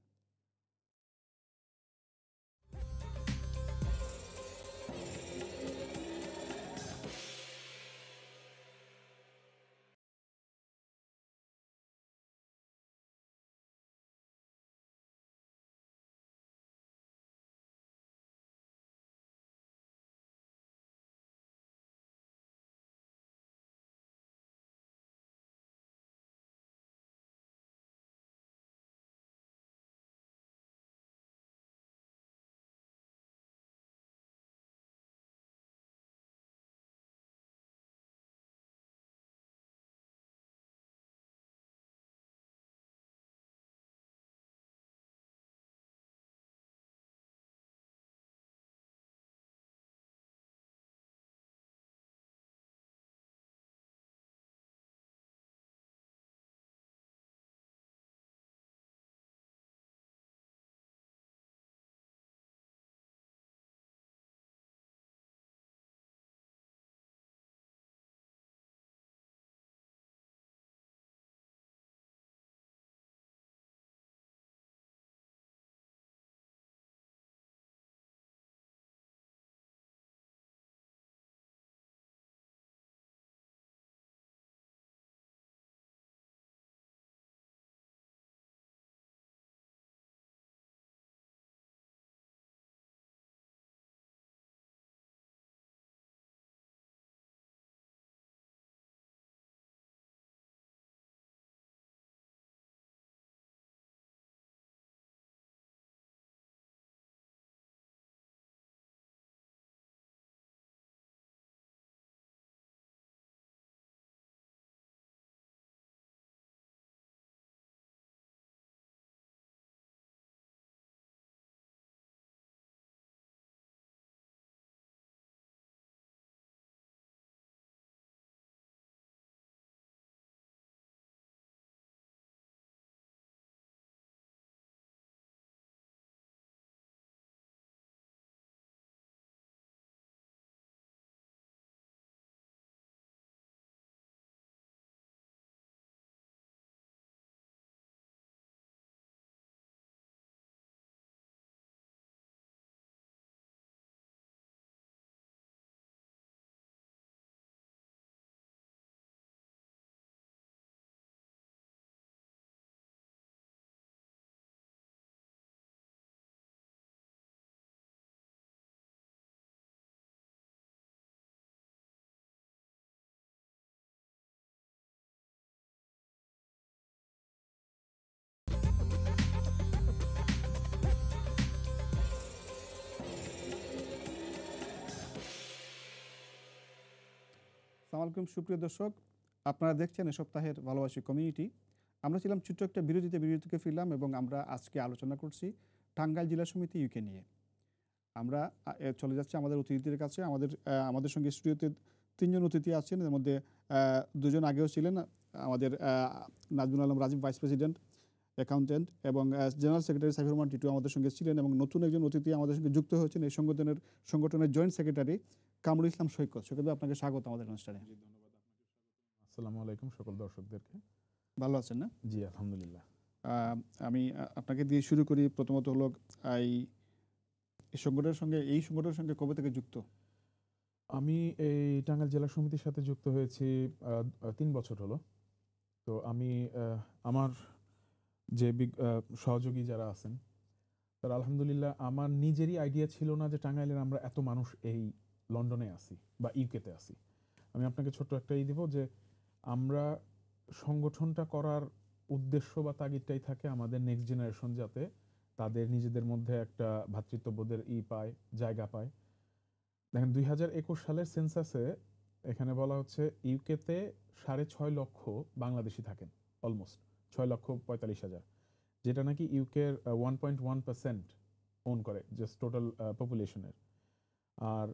আসসালামু আলাইকুম সুপ্রিয় দর্শক, আপনারা দেখছেন এ সপ্তাহের ভালোবাসি কমিউনিটি। আমরা ছিলাম ছোট্ট একটা বিরতিতে ফিরলাম এবং আমরা আজকে আলোচনা করছি টাঙ্গাইল জেলা সমিতি ইউকে নিয়ে। আমরা চলে যাচ্ছি আমাদের অতিথিদের কাছে। আমাদের সঙ্গে স্টুডিওতে 3 জন অতিথি আছেন, এর মধ্যে 2 জন আগেও ছিলেন। আমাদের Nazmul Alam Rajib, vice president accountant, এবং জেনারেল সেক্রেটারি সাইফুর রহমান টিটু আমাদের সঙ্গে ছিলেন, এবং নতুন একজন অতিথি আমাদের সঙ্গে যুক্ত হয়েছেন এই সংগঠনের জয়েন্ট সেক্রেটারি কামরুল ইসলাম সৈকত। সৈকত, আপনাকে স্বাগত আমাদের অনুষ্ঠানে। আসসালামু আলাইকুম সকল দর্শকদেরকে। ভালো আছেন না? জি আলহামদুলিল্লাহ। আমি আপনাকে দিয়ে শুরু করি। প্রথমত হলো এই সংগঠনের সঙ্গে কবে থেকে যুক্ত? আমি এই টাঙ্গাইল জেলা সমিতির সাথে যুক্ত হয়েছি 3 বছর হলো। তো আমি আমার যে সহযোগী যারা আছেন তারা আলহামদুলিল্লাহ, আমার নিজেরই আইডিয়া ছিল না যে টাঙ্গাইলের আমরা এত মানুষ এই লন্ডনে আছি বা ইউকেতে আছি। আমি আপনাকে ছোট্ট একটাই দিব যে আমরা সংগঠনটা করার উদ্দেশ্য বা তাগিদটাই থাকে আমাদের নেক্সট জেনারেশন যাতে তাদের নিজেদের মধ্যে একটা ভ্রাতৃত্ববোধের পায়, জায়গা পায়। দেখেন 2021 সালের সেন্সাসে এখানে বলা হচ্ছে ইউকেতে 6.5 লক্ষ বাংলাদেশি থাকেন, অলমোস্ট 6,45,000, যেটা নাকি ইউকের 1.1% ওন করে জাস্ট টোটাল পপুলেশনের। আর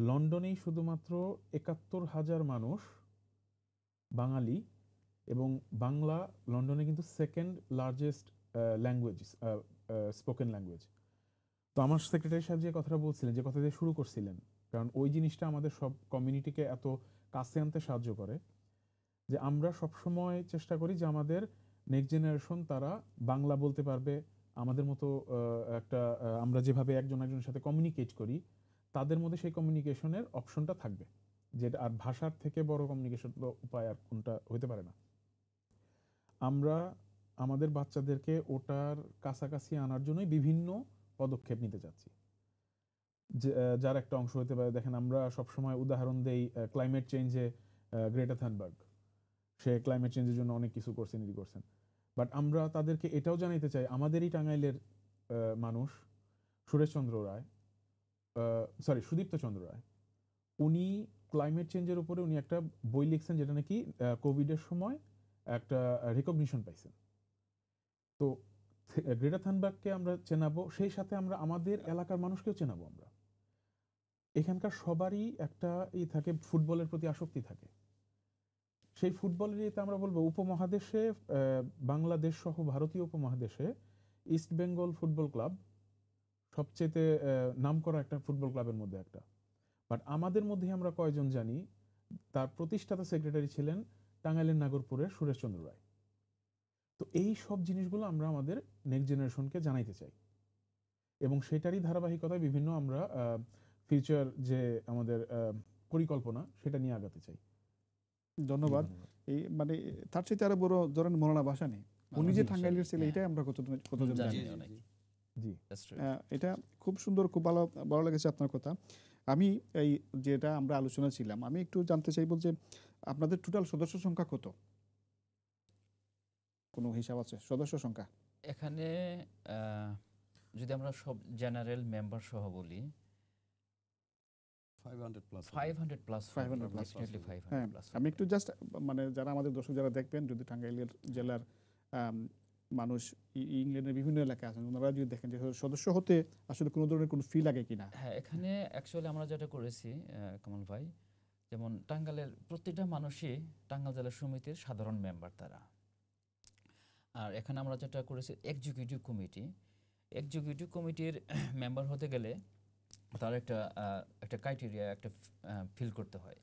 লন্ডনেই শুধুমাত্র 71,000 মানুষ বাঙালি, এবং বাংলা লন্ডনে কিন্তু second largest language, spoken language. তো আমার সেক্রেটারি সাহেব যে কথাটা বলছিলেন, যে কথা দিয়ে শুরু করছিলেন, কারণ ওই জিনিসটা আমাদের সব কমিউনিটিকে এত কাছে আনতে সাহায্য করে যে আমরা সবসময় চেষ্টা করি যে আমাদের নেক্সট জেনারেশন তারা বাংলা বলতে পারবে, আমাদের মতো একটা আমরা যেভাবে একজনের সাথে কমিউনিকেট করি তাদের মধ্যে সেই কমিউনিকেশনের অপশনটা থাকবে, যেটা আর ভাষার থেকে বড় কমিউনিকেশন উপায় আর কোনটা হতে পারে না। আমরা আমাদের বাচ্চাদেরকে ওটার কাছাকাছি আনার জন্যই বিভিন্ন পদক্ষেপ নিতে যাচ্ছি, যার একটা অংশ হতে পারে। দেখেন, আমরা সবসময় উদাহরণ দেই ক্লাইমেট চেঞ্জে গ্রেটা থানবার্গ, সে ক্লাইমেট চেঞ্জের জন্য অনেক কিছু করছেন, বাট আমরা তাদেরকে এটাও জানাইতে চাই আমাদেরই টাঙ্গাইলের মানুষ সুদীপ্ত চন্দ্র রায়, উনি ক্লাইমেট চেঞ্জের উপরে উনি একটা বই লিখছেন যেটা নাকি কোভিডের সময় একটা রিকগনিশন পাইছেন। তো গ্রেটা থানবার্গকে আমরা চেনাবো, সেই সাথে আমরা আমাদের এলাকার মানুষকেও চেনাবো। আমরা এখানকার সবারই একটা থাকে, ফুটবলের প্রতি আসক্তি থাকে। সেই ফুটবলের ইয়েতে আমরা বলবো উপমহাদেশে, বাংলাদেশ সহ ভারতীয় উপমহাদেশে ইস্ট বেঙ্গল ফুটবল ক্লাব সবচেয়ে নামকরা একটা ফুটবল ক্লাবের মধ্যে একটা। বাট আমাদের মধ্যে আমরা কয়জন জানি তার প্রতিষ্ঠাতা সেক্রেটারি ছিলেন টাঙ্গাইলের নাগরপুরের সুরেশচন্দ্র রায়। তো এই সব জিনিসগুলো আমরা আমাদের নেক্সট জেনারেশনকে জানাইতে চাই, এবং সেটারই ধারাবাহিকতায় বিভিন্ন আমরা ফিউচার যে আমাদের পরিকল্পনা সেটা নিয়ে আগাতে চাই। ধন্যবাদ। এই মানে তার সাথে আরো বড় ধরেন মৌলানা ভাষা নেই, উনি যে টাঙ্গাইলের ছেলে, এটাই আমরা কতজন জানি। জি, এটা খুব সুন্দর, খুব ভালো লেগেছে আপনার কথা। আমি এই যেটা আমরা আলোচনা ছিলাম, আমি একটু জানতে চাইবো যে আপনাদের টোটাল সদস্য সংখ্যা কত? কোনো হিসাব আছে সদস্য সংখ্যা? এখানে যদি আমরা সব জেনারেল মেম্বার সহ বলি 500 প্লাস। 500 প্লাস। হ্যাঁ, আমি একটু জাস্ট মানে যারা আমাদের দর্শক যারা দেখবেন, যদি টাঙ্গাইলের জেলার মানুষ ইংল্যান্ডের বিভিন্ন এলাকায় আছেন, ওনারা যদি দেখেন যে সদস্য হতে আসলে কোনো ধরনের কোনো ফি লাগে কিনা। হ্যাঁ, এখানে অ্যাকচুয়ালি আমরা যেটা করেছি কামাল ভাই, যেমন টাঙ্গাইলের প্রত্যেকটা মানুষই টাঙ্গাইল জেলা সমিতির সাধারণ মেম্বার তারা। আর এখানে আমরা যেটা করেছি এক্সিকিউটিভ কমিটির মেম্বার হতে গেলে তার একটা ক্রাইটেরিয়া একটা ফিল করতে হয়।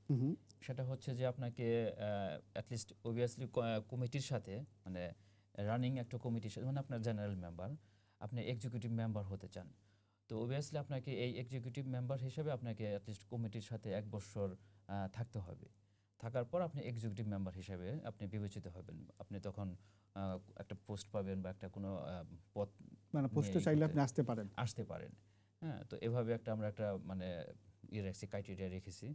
সেটা হচ্ছে যে আপনাকে অ্যাটলিস্ট অবভিয়াসলি কমিটির সাথে, মানে রানিং একটা কমিটির সাথে, মানে আপনার জেনারেল মেম্বার, আপনি এক্সিকিউটিভ মেম্বার হতে চান, তো অবভিয়াসলি আপনাকে এই এক্সিকিউটিভ মেম্বার হিসেবে আপনাকে অ্যাটলিস্ট কমিটির সাথে 1 বছর থাকতে হবে। থাকার পর আপনি এক্সিকিউটিভ মেম্বার হিসেবে আপনি বিবেচিত হবেন। আপনি তখন একটা পোস্ট পাবেন বা একটা কোনো পদ, মানে পোস্টে চাইলে আপনি আসতে পারেন। হ্যাঁ, তো এভাবে আমরা একটা মানে ক্রাইটেরিয়া রেখেছি।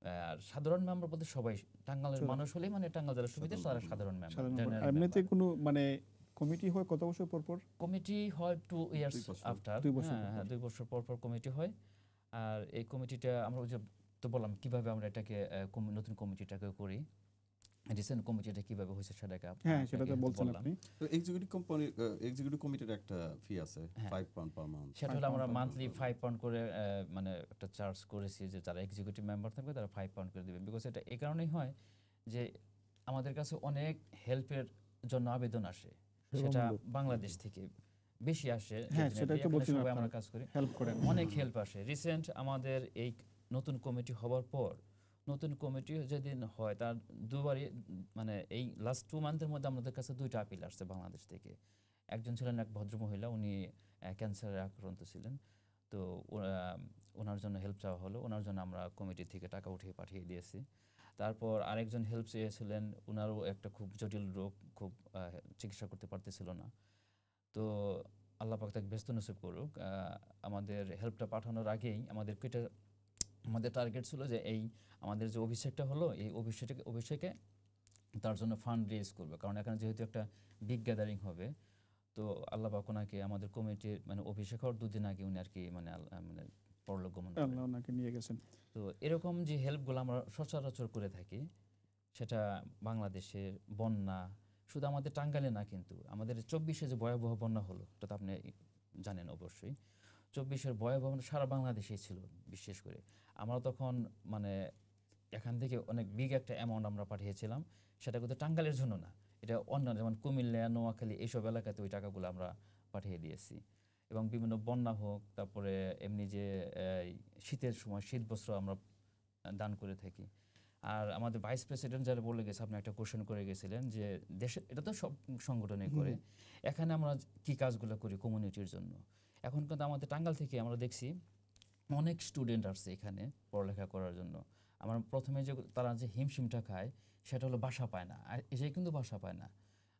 আর সাধারণ মেম্বার বলতে সবাই টাঙ্গাইলের মানুষ হলেই মানে টাঙ্গাইল জেলা সমিতির তারা সাধারণ মেম্বার। এমনিতে কোনো মানে কমিটি হয় কত বছর পর পর? কমিটি হয় 2 ইয়ার্স আফটার। 2 বছর হ্যাঁ, 2 বছর পর পর কমিটি হয়। আর এই কমিটিটা আমরা ওই যে তো বললাম কিভাবে আমরা এটাকে নতুন কমিটিটাকে করি, রিসেন্ট কমিটিটা কিভাবে হয়েছে সেটাকে হ্যাঁ সেটা তো আপনাকে বলছেন বললাম। আপনি। তো এক্সিকিউটিভ কমিটির একটা ফি আছে হ্যাঁ। £5 পার মান্থ। সেটা হলো আমরা £5 মান্থলি £5 করে মানে একটা চার্জ করেছি যে যারা এক্সিকিউটিভ মেম্বার থাকবে তারা £5 করে দেবেন। বিকজ এটা এই কারণেই হয় যে আমাদের কাছে অনেক হেল্পের জন্য আবেদন আসে, সেটা বাংলাদেশ থেকে বেশি আসে। হ্যাঁ definitely। সেটাই তো এখানে বলছিলাম, সবাই আপনারা আমরা কাজ করি, হেল্প করেন। অনেক হেল্প আসে। রিসেন্ট আমাদের এই নতুন কমিটি হওয়ার পর, নতুন কমিটি যেদিন হয় তার দুবারই মানে এই লাস্ট 2 মান্থের মধ্যে আমাদের কাছে 2টা আপিল আসছে বাংলাদেশ থেকে। একজন ছিলেন এক ভদ্রমহিলা, উনি ক্যান্সারে আক্রান্ত ছিলেন, তো ওনার জন্য হেল্প চাওয়া হলো, ওনার জন্য আমরা কমিটি থেকে টাকা উঠিয়ে পাঠিয়ে দিয়েছি। তারপর আরেকজন হেল্প চেয়েছিলেন, ওনারও একটা খুব জটিল রোগ, খুব চিকিৎসা করতে পারতেছিল না। তো আল্লাহ পাক তাকে ব্যস্ত নসিব করুক। আমাদের হেল্পটা পাঠানোর আগেই আমাদের টার্গেট ছিল যে এই আমাদের যে অভিষেকটা হলো, এই অভিষেকে তার জন্য ফান্ড রেজ করবে, কারণ এখানে যেহেতু একটা বিগ গ্যাদারিং হবে। তো আল্লাহ পাক ওনাকে আমাদের কমিটির মানে অভিষেক হওয়ার 2 দিন আগে উনি আর কি মানে মানে পরলোক গমন করেন। আল্লাহ ওনাকে নিয়ে গেছেন। তো এরকম যে হেল্পগুলো আমরা সচরাচর করে থাকি, সেটা বাংলাদেশের বন্যা, শুধু আমাদের টাঙ্গাইলে না, কিন্তু আমাদের 24-এ যে ভয়াবহ বন্যা হলো, এটা তো আপনি জানেন অবশ্যই। 24-এর ভয়াবহ সারা বাংলাদেশেই ছিল বিশেষ করে। আমরা তখন মানে এখান থেকে অনেক বিগ একটা অ্যামাউন্ট আমরা পাঠিয়েছিলাম, সেটা কিন্তু টাঙ্গাইলের জন্য না, এটা অন্য যেমন কুমিল্লা, নোয়াখালী এইসব এলাকাতে ওই টাকাগুলো আমরা পাঠিয়ে দিয়েছি। এবং বিভিন্ন বন্যা হোক, তারপরে এমনি যে শীতের সময় শীত বস্ত্র আমরা দান করে থাকি। আর আমাদের ভাইস প্রেসিডেন্ট যারা বলে গেছে, আপনি একটা কোশ্চেন করে গেছিলেন যে দেশে, এটা তো সব সংগঠনে করে, এখানে আমরা কি কাজগুলো করি কমিউনিটির জন্য। এখন কিন্তু আমাদের টাঙ্গাইল থেকে আমরা দেখছি অনেক স্টুডেন্ট আসছে এখানে পড়ালেখা করার জন্য। আমার প্রথমে যে তারা যে হিমশিমটা খায়, সেটা হলো বাসা পায় না, আর এসে কিন্তু বাসা পায় না,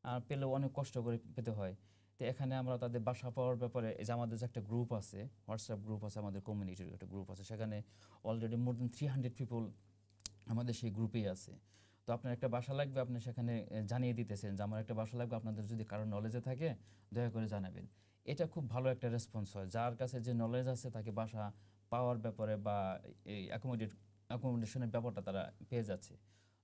আর পেলেও অনেক কষ্ট করে পেতে হয়। তো এখানে আমরা তাদের বাসা পাওয়ার ব্যাপারে, এই যে আমাদের যে একটা গ্রুপ আছে, হোয়াটসঅ্যাপ গ্রুপ আছে, আমাদের কমিউনিটির একটা গ্রুপ আছে, সেখানে অলরেডি মোর দেন 300 পিপল আমাদের সেই গ্রুপেই আছে। তো আপনার একটা বাসা লাগবে, আপনি সেখানে জানিয়ে দিতেছেন যে আমার একটা বাসা লাগবে, আপনাদের যদি কারো নলেজে থাকে দয়া করে জানাবেন। এটা খুব ভালো একটা রেসপন্স হয়, যার কাছে যে নলেজ আছে তাকে বাসা পাওয়ার ব্যাপারে বা এই অ্যাকোমোডেশনের ব্যাপারটা তারা পেয়ে যাচ্ছে।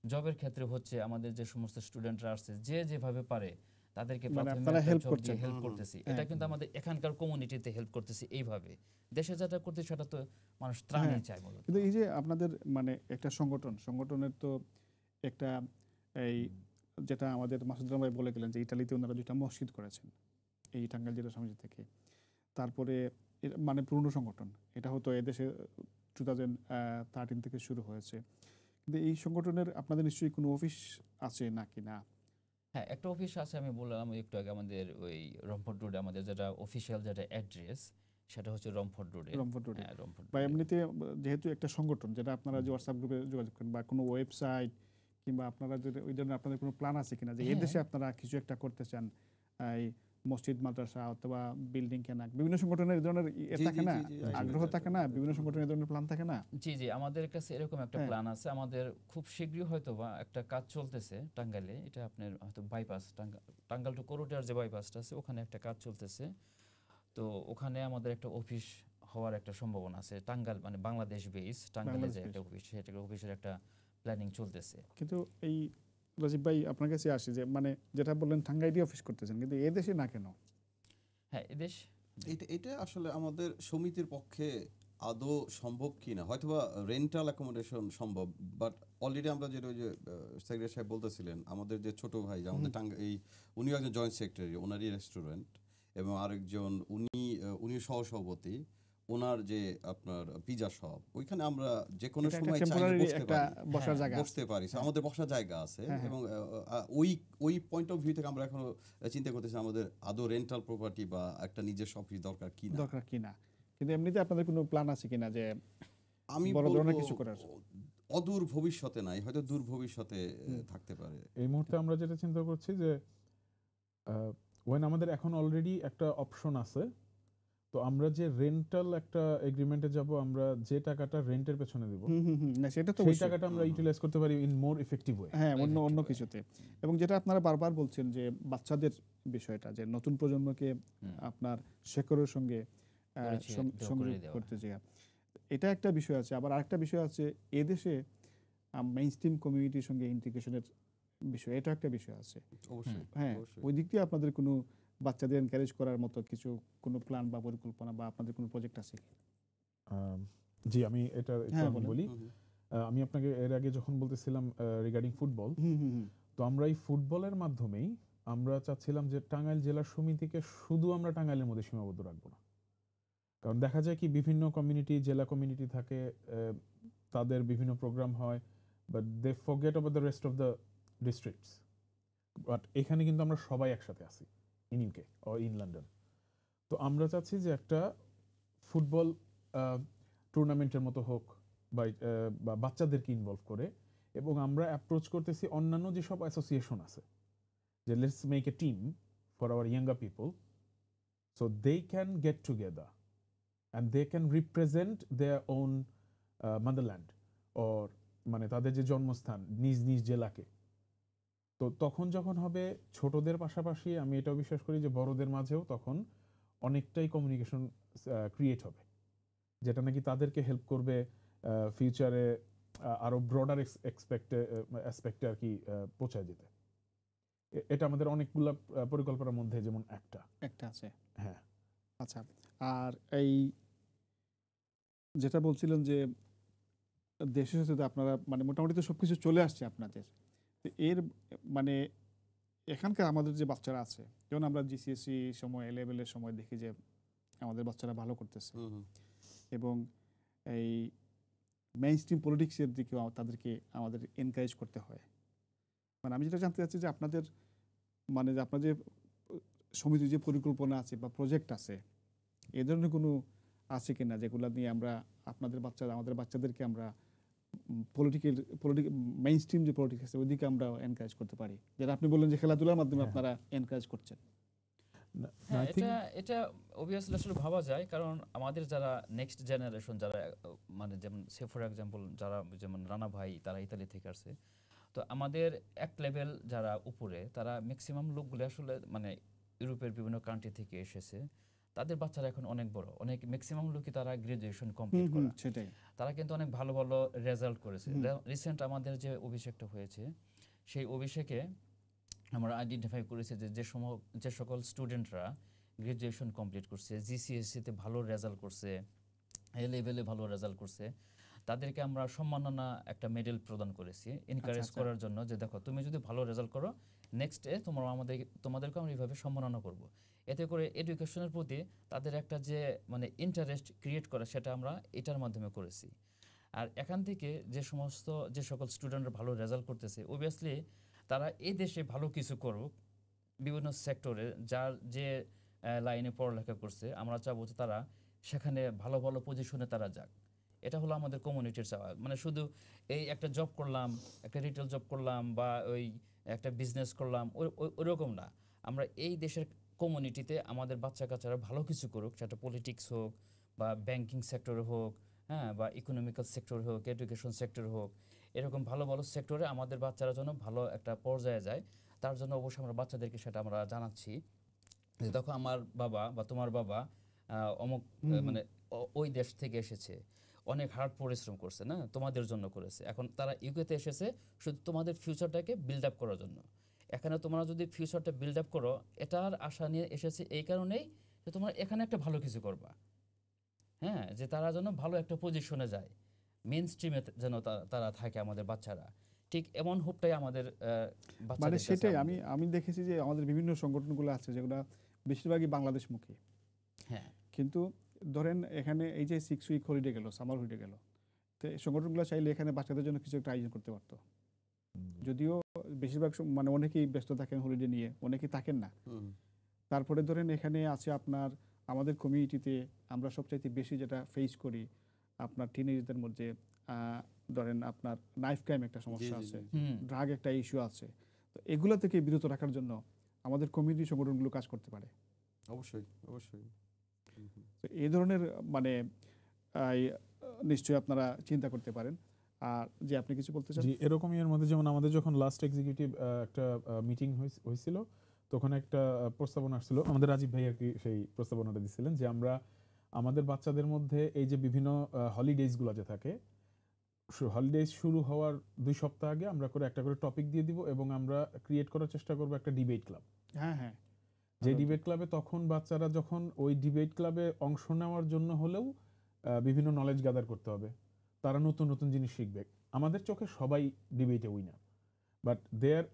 জবের ক্ষেত্রে হচ্ছে আমাদের যে সমস্ত স্টুডেন্টরা আসছে, যে যেভাবে পারে তাদেরকে মানে প্রাথমিক আপনারা একটা হেল্প job করছেন। দিয়ে হেল্প করতেছি। এটা কিন্তু আমাদের এখানকার কমিউনিটিতে হেল্প করতেছি এইভাবে। দেশে যেটা করতে সেটা তো মানুষ ত্রাণই চায় মূলত। কিন্তু এই যে আপনাদের মানে একটা সংগঠনের তো একটা এই যেটা আমাদের মাসুদ ভাই বলে গেলেন যে ইতালিতে ওনারা 2টা মসজিদ করেছেন এই টাঙ্গাইল জেলা সমিতি থেকে। তারপরে মানে পুরনো সংগঠন, এটা হতো এদেশে 2013 থেকে শুরু হয়েছে। কিন্তু এই সংগঠনের আপনাদের নিশ্চয়ই কোনো অফিস আছে নাকি না? হ্যাঁ, একটা অফিস আছে, আমি বললাম একটু আগে, আমাদের ওই রংপুর রোডে আমাদের যেটা অফিসিয়াল যেটা অ্যাড্রেস, সেটা হচ্ছে রংপুর রোডে। রংপুর রোডে। হ্যাঁ, রংপুর বা রোডে। এমনিতে যেহেতু একটা সংগঠন, যেটা আপনারা যে হোয়াটসঅ্যাপ গ্রুপে যোগাযোগ করেন বা কোনো ওয়েবসাইট কিংবা আপনারা যদি ওই ধরনের আপনাদের কোনো প্ল্যান আছে কিনা যে এই দেশে আপনারা কিছু একটা করতে চান, এই মসজিদ, মাদ্রাসা অথবা বিল্ডিং কেনা? বিভিন্ন সংগঠনের এই ধরনের থাকে না, আগ্রহ থাকে না, বিভিন্ন সংগঠনের এই ধরনের প্ল্যান থাকে না। জি জি, আমাদের কাছে এরকম একটা প্ল্যান আছে। আমাদের খুব শীঘ্রই হয়তো বা একটা কাজ চলতেছে টাঙ্গাইলে, এটা আপনার হয়তো বাইপাস, টাঙ্গাইল টু করটিয়ার যে বাইপাসটা আছে, ওখানে একটা কাজ চলতেছে। তো ওখানে আমাদের একটা অফিস হওয়ার একটা সম্ভাবনা আছে, টাঙ্গাইল মানে বাংলাদেশ বেস টাঙ্গাইলে যে একটা অফিস, সেটা অফিসের একটা প্ল্যানিং চলতেছে। কিন্তু এই রাজীব ভাই আপনার কাছে আসি যে মানে যেটা বললেন টাঙ্গাইলে অফিস করতেছেন, কিন্তু এ দেশে না কেন? হ্যাঁ, এদেশ এটা আসলে আমাদের সমিতির পক্ষে আদৌ সম্ভব কিনা, হয়তোবা রেন্টাল অ্যাকোমোডেশন সম্ভব, বাট অলরেডি আমরা যেটা ওই যে সেক্রেটারি সাহেব বলতেছিলেন, আমাদের যে ছোট ভাই যে আমাদের উনিও একজন জয়েন্ট সেক্রেটারি, ওনারই রেস্টুরেন্ট, এবং আরেকজন উনি সহসভাপতি, ওনার যে আপনার পিজা শপ, ওইখানে আমরা যে কোনো সময় চাইলে বসতে পারি। আমাদের বসার জায়গা আছে, এবং ওই পয়েন্ট অফ ভিউ থেকে আমরা এখনো চিন্তা করতেছি আমাদের আদৌ রেন্টাল প্রপার্টি বা একটা নিজের অফিস দরকার কিনা। কিন্তু এমনিতে আপনাদের কোনো প্ল্যান আছে কিনা যে আমি বড় ধরনের কিছু করার? অদূর ভবিষ্যতে নাই, হয়তো দূর ভবিষ্যতে থাকতে পারে। এই মুহূর্তে আমরা যেটা চিন্তা করছি যে আমাদের এখন অলরেডি একটা অপশন আছে, তো আমরা যে রেন্টাল একটা এগ্রিমেন্টে যাব, আমরা যে টাকাটা রেন্টের পেছনে দেব, না সেটা তো সেই টাকাটা আমরা ইউটিলাইজ করতে পারি ইন মোর এফেক্টিভ ওয়ে। হ্যাঁ, অন্য কিছুতে। এবং যেটা আপনারা বারবার বলছেন যে বাচ্চাদের বিষয়টা, যে নতুন প্রজন্মকে আপনার শেকড়ের সঙ্গে সংযোগ করতে চাই। এটা একটা বিষয় আছে, আবার আরেকটা বিষয় আছে এদেশে মেইন স্ট্রিম কমিউনিটির সঙ্গে ইন্টিগ্রেশনের বিষয়, এটা একটা বিষয় আছে। অবশ্যই হ্যাঁ, অবশ্যই। ওই দিক দিয়ে আপনাদের কোনো বাচ্চাদের এনকারেজ করার মতো কিছু কোনো প্ল্যান বা পরিকল্পনা বা আপনাদের কোনো প্রজেক্ট আছে কি? জি, আমি এটা একটু হ্যাঁ, আমি বলেন। বলি। হুম, হুম। আমি আপনাকে এর আগে যখন বলতেছিলাম রিগার্ডিং ফুটবল, হুম হুম হুম তো আমরা এই ফুটবলের মাধ্যমেই আমরা চাচ্ছিলাম যে টাঙ্গাইল জেলা সমিতিকে শুধু আমরা টাঙ্গাইলের মধ্যে সীমাবদ্ধ রাখবো না। কারণ দেখা যায় কি বিভিন্ন কমিউনিটি, জেলা কমিউনিটি থাকে, তাদের বিভিন্ন প্রোগ্রাম হয়, but they forget about the rest of the districts. But এখানে কিন্তু আমরা সবাই একসাথে আছি ইন ইউকে ও ইন লন্ডন। তো আমরা চাচ্ছি যে একটা ফুটবল টুর্নামেন্টের মতো হোক বা বাচ্চাদেরকে ইনভলভ করে, এবং আমরা অ্যাপ্রোচ করতেছি অন্যান্য যেসব অ্যাসোসিয়েশন আছে যে let's make a team for our younger people so they can get together and they can represent their own motherland or মানে তাদের যে জন্মস্থান নিজ নিজ জেলাকে। তো তখন যখন হবে ছোটদের পাশাপাশি আমি এটাও বিশ্বাস করি যে বড়দের মাঝেও তখন অনেকটাই কমিউনিকেশন ক্রিয়েট হবে, যেটা নাকি তাদেরকে হেল্প করবে ফিউচারে আরো ব্রডার অ্যাসপেক্টে আর কি পৌঁছায় যেতে। এটা আমাদের অনেকগুলা পরিকল্পনার মধ্যে যেমন একটা আছে। হ্যাঁ। আচ্ছা, আর এই যেটা বলছিলেন যে দেশের সাথে আপনারা মানে মোটামুটি তো সব কিছু চলে আসছে আপনাদের, তো এর মানে এখানকার আমাদের যে বাচ্চারা আছে, যেমন আমরা জিসিএসসি সময় লেভেলের সময় দেখি যে আমাদের বাচ্চারা ভালো করতেছে, হুম, হুম। এবং এই মেইন স্ট্রিম পলিটিক্সের দিকেও তাদেরকে আমাদের এনকারেজ করতে হয়। মানে আমি যেটা জানতে চাচ্ছি যে আপনাদের মানে যে আপনার যে সমিতির যে পরিকল্পনা আছে বা প্রজেক্ট আছে, এ ধরনের কোনো আছে কিনা যেগুলো নিয়ে আমরা আপনাদের আমাদের বাচ্চাদেরকে আমরা মেইন স্ট্রিম যে পলিটিক্স আছে ওইদিকে আমরা এনকারেজ করতে পারি, যেটা আপনি বললেন যে খেলাধুলার মাধ্যমে হ্যাঁ। আপনারা এনকারেজ করছেন। হ্যাঁ, I think এটা অবভিয়াসলি আসলে ভাবা যায়, কারণ আমাদের যারা নেক্সট জেনারেশন যারা মানে যেমন সে ফর এক্সাম্পল যারা যেমন রানা ভাই তারা ইতালি থেকে আসছে, তো আমাদের এক লেভেল যারা উপরে তারা ম্যাক্সিমাম লোকগুলো আসলে মানে ইউরোপের বিভিন্ন কান্ট্রি থেকে এসেছে, তাদের বাচ্চারা এখন অনেক বড়, অনেক ম্যাক্সিমাম লোকই তারা গ্রাজুয়েশন কমপ্লিট করা, সেটাই। তারা কিন্তু অনেক ভালো ভালো রেজাল্ট করেছে। রিসেন্ট আমাদের যে অভিষেকটা হয়েছে সেই অভিষেকে আমরা আইডেন্টিফাই করেছি যে যে সকল স্টুডেন্টরা গ্রাজুয়েশন কমপ্লিট করছে, জিসিএসসিতে ভালো রেজাল্ট করছে, এ লেভেলে ভালো রেজাল্ট করছে, তাদেরকে আমরা সম্মাননা একটা মেডেল প্রদান করেছি এনকারেজ আচ্ছা। করার জন্য, যে দেখো তুমি যদি ভালো রেজাল্ট করো নেক্সট ডে তোমাদেরকে আমরা এইভাবে সম্মাননা করব। এতে করে এডুকেশনের প্রতি তাদের একটা যে মানে ইন্টারেস্ট ক্রিয়েট করা সেটা আমরা এটার মাধ্যমে করেছি। আর এখান থেকে যে সকল স্টুডেন্টরা ভালো রেজাল্ট করতেছে অবভিয়াসলি তারা এই দেশে ভালো কিছু করুক বিভিন্ন সেক্টরে, যার যে লাইনে পড়ালেখা করছে আমরা চাবো যে তারা সেখানে ভালো ভালো পজিশনে তারা যাক। এটা হলো আমাদের কমিউনিটির চাওয়া। মানে শুধু এই একটা জব করলাম, একটা রিটেল জব করলাম বা ওই একটা বিজনেস করলাম ওইরকম না। আমরা এই দেশের কমিউনিটিতে আমাদের বাচ্চা কাচ্চারা ভালো কিছু করুক, সেটা পলিটিক্স হোক বা ব্যাংকিং সেক্টরে হোক, হ্যাঁ, বা ইকোনমিক্যাল সেক্টর হোক, এডুকেশন সেক্টর হোক, এরকম ভালো ভালো সেক্টরে আমাদের বাচ্চারা যেন ভালো একটা পর্যায়ে যায়, তার জন্য অবশ্যই আমরা বাচ্চাদেরকে সেটা আমরা জানাচ্ছি যে দেখো আমার বাবা বা তোমার বাবা অমুক মানে ওই দেশ থেকে এসেছে, অনেক হার্ড পরিশ্রম করছে, না তোমাদের জন্য করেছে, এখন তারা ইউকেতে এসেছে শুধু তোমাদের ফিউচারটাকে বিল্ড আপ করার জন্য। এখানে তোমরা যদি ফিউচারটা বিল্ড আপ করো, এটার আশা নিয়ে এসেছে এই কারণেই যে তোমরা এখানে একটা ভালো কিছু করবা, হ্যাঁ, যে তারা যেন ভালো একটা পজিশনে যায়, মেইন স্ট্রিমে যেন তারা থাকে আমাদের বাচ্চারা। ঠিক এমন হোপটাই আমাদের মানে বাচ্চাদের কাছে সেটাই আমাদের। আমি দেখেছি যে আমাদের বিভিন্ন সংগঠনগুলো আছে যেগুলো বেশিরভাগই বাংলাদেশমুখী, হ্যাঁ, কিন্তু ধরেন এখানে এই যে 6 উইক হলিডে গেল, সামার হলিডে গেল, তো এই সংগঠনগুলো চাইলে এখানে বাচ্চাদের জন্য কিছু একটা আয়োজন করতে পারতো। যদিও বেশিরভাগ মানে অনেকেই ব্যস্ত থাকেন হলিডে নিয়ে, অনেকেই থাকেন না। হুম। তারপরে ধরেন এখানে আছে আপনার আমাদের কমিউনিটিতে আমরা সবচাইতে বেশি যেটা ফেস করি আপনার টিনেজদের মধ্যে ধরেন আপনার নাইফ ক্রাইম একটা সমস্যা জি, আছে, জি। ড্রাগ একটা ইস্যু আছে। তো এগুলো থেকে বিরত রাখার জন্য আমাদের কমিউনিটি সংগঠনগুলো কাজ করতে পারে। অবশ্যই অবশ্যই। হুম, হুম। তো এই ধরনের মানে নিশ্চয়ই আপনারা চিন্তা করতে পারেন। আর যে আপনি কিছু বলতে চান? জি, এরকমই এর মধ্যে যেমন আমাদের যখন লাস্ট এক্সিকিউটিভ একটা মিটিং হয়েছিল তখন একটা প্রস্তাবনা আসছিল, আমাদের রাজীব ভাই আর কি সেই প্রস্তাবনাটা দিছিলেন যে আমরা আমাদের বাচ্চাদের মধ্যে এই যে বিভিন্ন হলিডেজগুলো যে থাকে, হলিডেজ শুরু হওয়ার 2 সপ্তাহ আগে আমরা করে একটা করে টপিক দিয়ে দিব এবং আমরা ক্রিয়েট করার চেষ্টা করব একটা ডিবেট ক্লাব। হ্যাঁ হ্যাঁ, যে ডিবেট ক্লাবে তখন বাচ্চারা যখন ওই ডিবেট ক্লাবে অংশ নেওয়ার জন্য হলেও বিভিন্ন নলেজ গ্যাদার করতে হবে, তারা নতুন নতুন জিনিস শিখবে। আমাদের চোখে সবাই ডিবেটে উইনার, বাট দেয়ার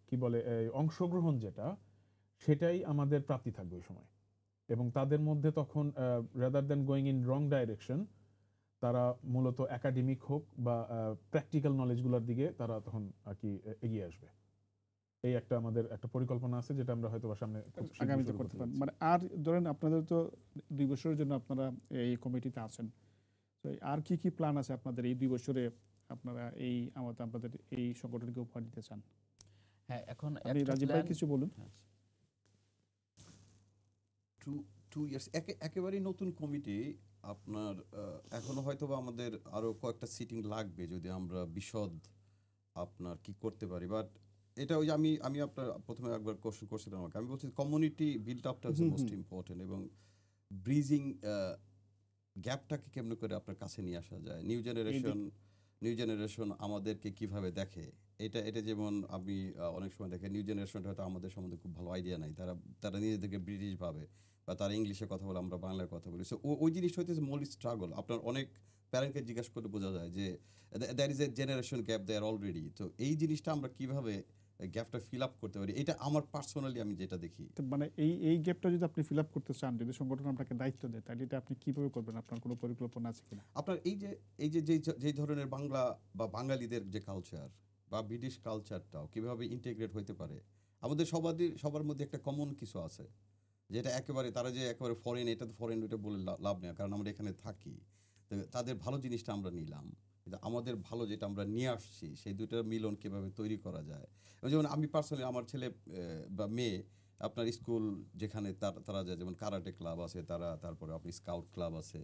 কি বলে অংশগ্রহণ যেটা, সেটাই আমাদের প্রাপ্তি থাকবে ওই সময়। এবং তাদের মধ্যে তখন rather than going in wrong direction, তারা মূলত একাডেমিক হোক বা প্র্যাকটিক্যাল নলেজগুলোর দিকে তারা তখন আর কি এগিয়ে আসবে। এই একটা আমাদের একটা পরিকল্পনা আছে যেটা আমরা হয়তো সামনে খুব শীঘ্রই আগামীতে শুরু করতে করতে পারেন। যাচ্ছি। মানে আর ধরেন আপনাদের তো 2 বছরের জন্য আপনারা এই কমিটিতে আছেন, তো আর কি কি প্ল্যান আছে আপনাদের এই 2 বছরে আপনারা এই আপনাদের এই সংগঠনকে উপহার দিতে চান? হ্যাঁ, এখন আপনি একটা রাজীব ভাই plan- কিছু বলুন। হ্যাঁ, 2 ইয়ার্স একেবারেই নতুন কমিটি। আপনার এখনো হয়তো বা আমাদের আরো কয়েকটা সিটিং লাগবে যদি আমরা বিশদ আপনার কি করতে পারি। বাট এটা ওই যে আমি আপনার প্রথমে একবার কোশ্চেন করছিলাম আমাকে, আমি বলছি কমিউনিটি বিল্ড আপটা হচ্ছে মোস্ট ইম্পর্টেন্ট, এবং ব্রিজিং গ্যাপটাকে কেমন করে আপনার কাছে নিয়ে আসা যায়। নিউ জেনারেশন আমাদেরকে কিভাবে দেখে, এটা যেমন আমি অনেক সময় দেখে নিউ জেনারেশনটা হয়তো আমাদের সম্বন্ধে খুব ভালো আইডিয়া নাই, তারা নিজেদেরকে ব্রিটিশ ভাবে বা তারা ইংলিশে কথা বলে, আমরা বাংলায় কথা বলি। সো ওই জিনিসটা হচ্ছে মূল স্ট্রাগল। আপনার অনেক প্যারেন্টকে জিজ্ঞাসা করলে বোঝা যায় যে there is a generation gap there already. তো এই জিনিসটা আমরা কিভাবে গ্যাপটা ফিল আপ করতে পারি, এটা আমার পার্সোনালি আমি যেটা দেখি। তো মানে এই গ্যাপটা যদি আপনি ফিল আপ করতে চান, যদি সংগঠন আপনাকে দায়িত্ব দেয়, তাহলে এটা আপনি কিভাবে করবেন? আপনার কোনো পরিকল্পনা আছে কিনা? আপনার যে ধরনের বাংলা বা বাঙালিদের যে কালচার বা ব্রিটিশ কালচারটাও কিভাবে ইন্টিগ্রেট হইতে পারে, আমাদের সবার মধ্যে একটা কমন কিছু আছে, যেটা একেবারে তারা যে একেবারে ফরেন, এটা তো ফরেন, ওইটা বলে লাভ নেই, কারণ আমরা এখানে থাকি। তো তাদের ভালো জিনিসটা আমরা নিলাম, কিন্তু আমাদের ভালো যেটা আমরা নিয়ে আসছি, সেই দুইটার মিলন কিভাবে তৈরি করা যায়। যেমন আমি পার্সোনালি আমার ছেলে বা মেয়ে আপনার স্কুল যেখানে তারা যায়, যেমন কারাটে ক্লাব আছে, তারপরে আপনি স্কাউট ক্লাব আছে,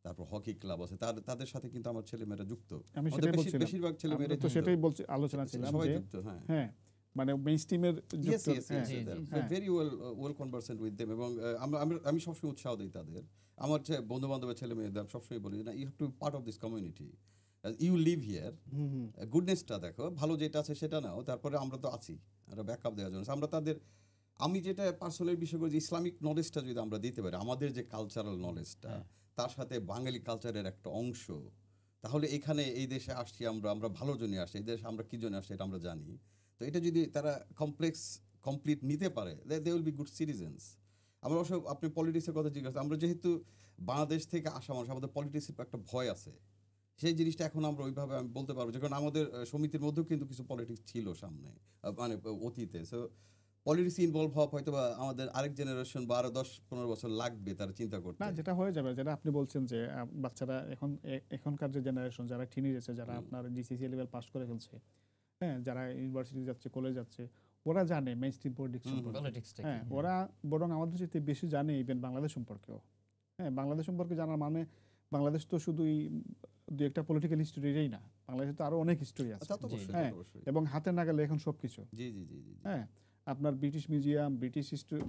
তারপর হকি ক্লাব আছে, তাদের সাথে কিন্তু আমার ছেলেমেয়েরা যুক্ত। আমি আমাদের সেটাই বলছিলাম, বেশিরভাগ ছেলেমেয়েরা আমরা তো যুক্ত। সেটাই বলছি, আলোচনা ছিলাম সবাই যে যুক্ত, হ্যাঁ। হ্যাঁ, মানে মেইনস্ট্রিমের Yes, যুক্ত, yes, হ্যাঁ yes, G, they're G. very well conversant with them, এবং আমি সবসময় উৎসাহ দিই তাদের। আমার বন্ধু বান্ধবের ছেলে মেয়েদের সবসময় বলি না, you have to be part of this community, you live here, গুডনেসটা দেখো, ভালো যেটা আছে সেটা নাও, তারপরে আমরা তো আছি, আমরা ব্যাকআপ দেওয়ার জন্য। আমরা আমি যেটা পার্সোনাল বিষয় করি যে ইসলামিক নলেজটা যদি আমরা দিতে পারি, আমাদের যে কালচারাল নলেজটা, তার সাথে বাঙালি কালচারের একটা অংশ, তাহলে এখানে এই দেশে আসছি আমরা ভালোর জন্য আসছি, এই দেশে আমরা কি জন্য আসছি এটা আমরা জানি। তো এটা যদি তারা কমপ্লিট নিতে পারে, they will be good citizens. আমরা অবশ্য আপনি পলিটিক্সের কথা জিজ্ঞাসা, আমরা যেহেতু বাংলাদেশ থেকে আসা মানুষ, আমাদের পলিটিক্সের একটা ভয় আছে, সেই জিনিসটা এখন আমরা ওইভাবে আমি বলতে পারবো, যখন আমাদের সমিতির মধ্যেও কিন্তু কিছু পলিটিক্স ছিল সামনে, মানে অতীতে। সো পলিটিক্স ইনভলভ হওয়া হয়তো বা আমাদের আরেক জেনারেশন বা আরো 10-15 বছর লাগবে তারা চিন্তা করতে। না, যেটা হয়ে যাবে, যেটা আপনি বলছেন যে বাচ্চারা এখনকার যে জেনারেশন, যারা টিনেজার, যারা আপনার জিসিসি লেভেল পাস করে ফেলছে, হ্যাঁ, যারা ইউনিভার্সিটি যাচ্ছে, কলেজ যাচ্ছে, ওরা জানে মেইনস্ট্রিম পলিটিক্স সম্পর্কে। পলিটিক্সটা হ্যাঁ, কি? ওরা বরং আমাদের চেয়ে বেশি জানে ইভেন বাংলাদেশ সম্পর্কেও। হ্যাঁ, বাংলাদেশ সম্পর্কে জানার মানে, বাংলাদেশ তো শুধু দু একটা পলিটিক্যাল হিস্টোরিরই না, বাংলাদেশে তো আরো অনেক হিস্টোরি আছে। তা তো অবশ্যই, তা হ্যাঁ, তো অবশ্যই। এবং হাতে নাগালে এখন সবকিছু। জি জি জি জি জি। হ্যাঁ, আপনার British museum, British history,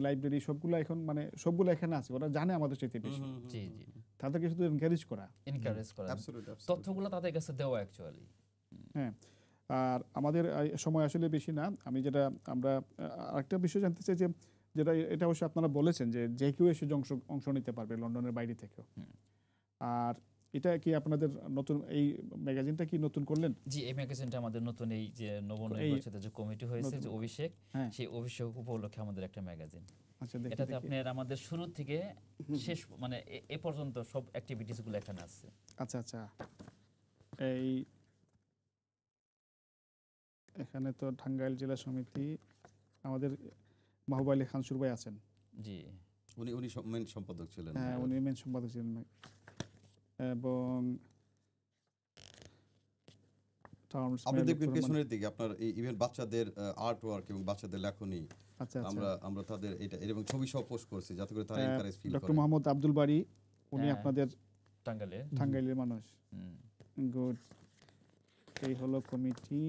library, সবগুলো এখন মানে সবগুলো এখানে আছে, ওরা জানে আমাদের চাইতে বেশি। জি, জি। তাদেরকে শুধু এনকারেজ করা। এনকারেজ করা, Absolutely, absolutely. তথ্যগুলো তাদের কাছে দেওয়া অ্যাকচুয়ালি। হ্যাঁ, আর আমাদের সময় আসলে বেশি না। আমি যেটা আমরা আরেকটা বিষয় জানতে চাই, যে যেটা এটা অবশ্যই আপনারা বলেছেন যে কেউ এসে অংশ নিতে পারবে লন্ডনের বাইরে থেকেও। আর এটা কি আপনাদের নতুন এই ম্যাগাজিনটা কি নতুন করলেন? জি, এই ম্যাগাজিনটা আমাদের নতুন, এই যে নবনির্বাচিত যে কমিটি হয়েছে, যে অভিষেক, হ্যাঁ, সেই অভিষেক উপলক্ষে আমাদের একটা ম্যাগাজিন। আচ্ছা, দেখি এটাতে দেখি। আপনার আমাদের শুরু থেকে শেষ মানে এ পর্যন্ত সব অ্যাক্টিভিটিস গুলো এখানে আছে। আচ্ছা আচ্ছা, এই এখানে তো টাঙ্গাইল জেলা সমিতি, আমাদের মাহবুব আলী খান সুর ভাই আছেন। জি, উনি মেন সম্পাদক ছিলেন। হ্যাঁ, উনি মেন সম্পাদক ছিলেন। এবং আপনি দেখবেন পেছনের দিকে আপনার ইভেন বাচ্চাদের আর্ট ওয়ার্ক এবং বাচ্চাদের লেখনী, আচ্ছা আচ্ছা, আমরা তাদের এটা এবং ছবি সহ পোস্ট করছি যাতে করে তারা এনকারেজ ফিল ডক্টর করে। মোহাম্মদ আব্দুল বারী, উনি হ্যাঁ। আপনাদের টাঙ্গাইলে। টাঙ্গাইলের মানুষ। গুড, এই হলো কমিটি।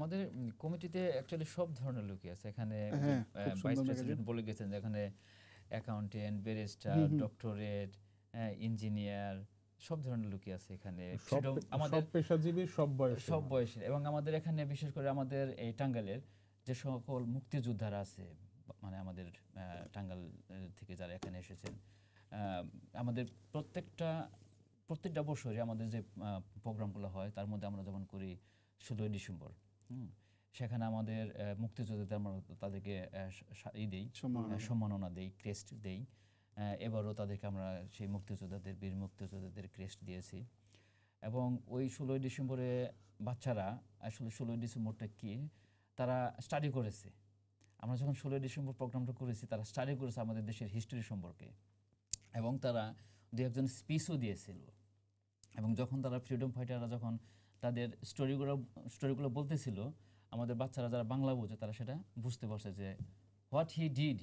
আমাদের কমিটিতে অ্যাকচুয়ালি সব ধরনের লোকই আছে এখানে। হ্যাঁ, খুব ভাইস সুন্দর ম্যাগাজিন। প্রেসিডেন্ট বলে গেছেন যে এখানে অ্যাকাউন্টেন্ট, ব্যারিস্টার, হুম, হুম। ডক্টরেট, ইঞ্জিনিয়ার, সব ধরনের লোকই আছে এখানে। সব ফ্রিডম আমাদের সব পেশাজীবী, সব বয়সী সব মানুষ। বয়সের, এবং আমাদের এখানে বিশেষ করে আমাদের এই টাঙ্গাইলের যে সকল মুক্তিযোদ্ধারা আছে, মানে আমাদের টাঙ্গাইল থেকে যারা এখানে এসেছেন, আমাদের প্রত্যেকটা বছরই আমাদের যে প্রোগ্রামগুলো হয় তার মধ্যে আমরা যেমন করি 16ই ডিসেম্বর, সেখানে আমাদের মুক্তিযোদ্ধাদের আমরা তাদেরকে দেই, সম্মাননা দেই, ক্রেস্ট দেই। এবারও তাদেরকে আমরা সেই মুক্তিযোদ্ধাদের, বীর মুক্তিযোদ্ধাদের ক্রেস্ট দিয়েছি। এবং ওই 16ই ডিসেম্বরে বাচ্চারা আসলে 16ই ডিসেম্বরটা কি তারা স্টাডি করেছে। আমরা যখন 16ই ডিসেম্বর প্রোগ্রামটা করেছি, তারা স্টাডি করেছে আমাদের দেশের হিস্ট্রি সম্পর্কে, এবং তারা দু একজন স্পিচও দিয়েছিল। এবং যখন তারা ফ্রিডম ফাইটাররা যখন তাদের স্টোরিগুলো বলতেছিল, আমাদের বাচ্চারা যারা বাংলা বোঝে তারা সেটা বুঝতে পারছে যে হোয়াট হি ডিড।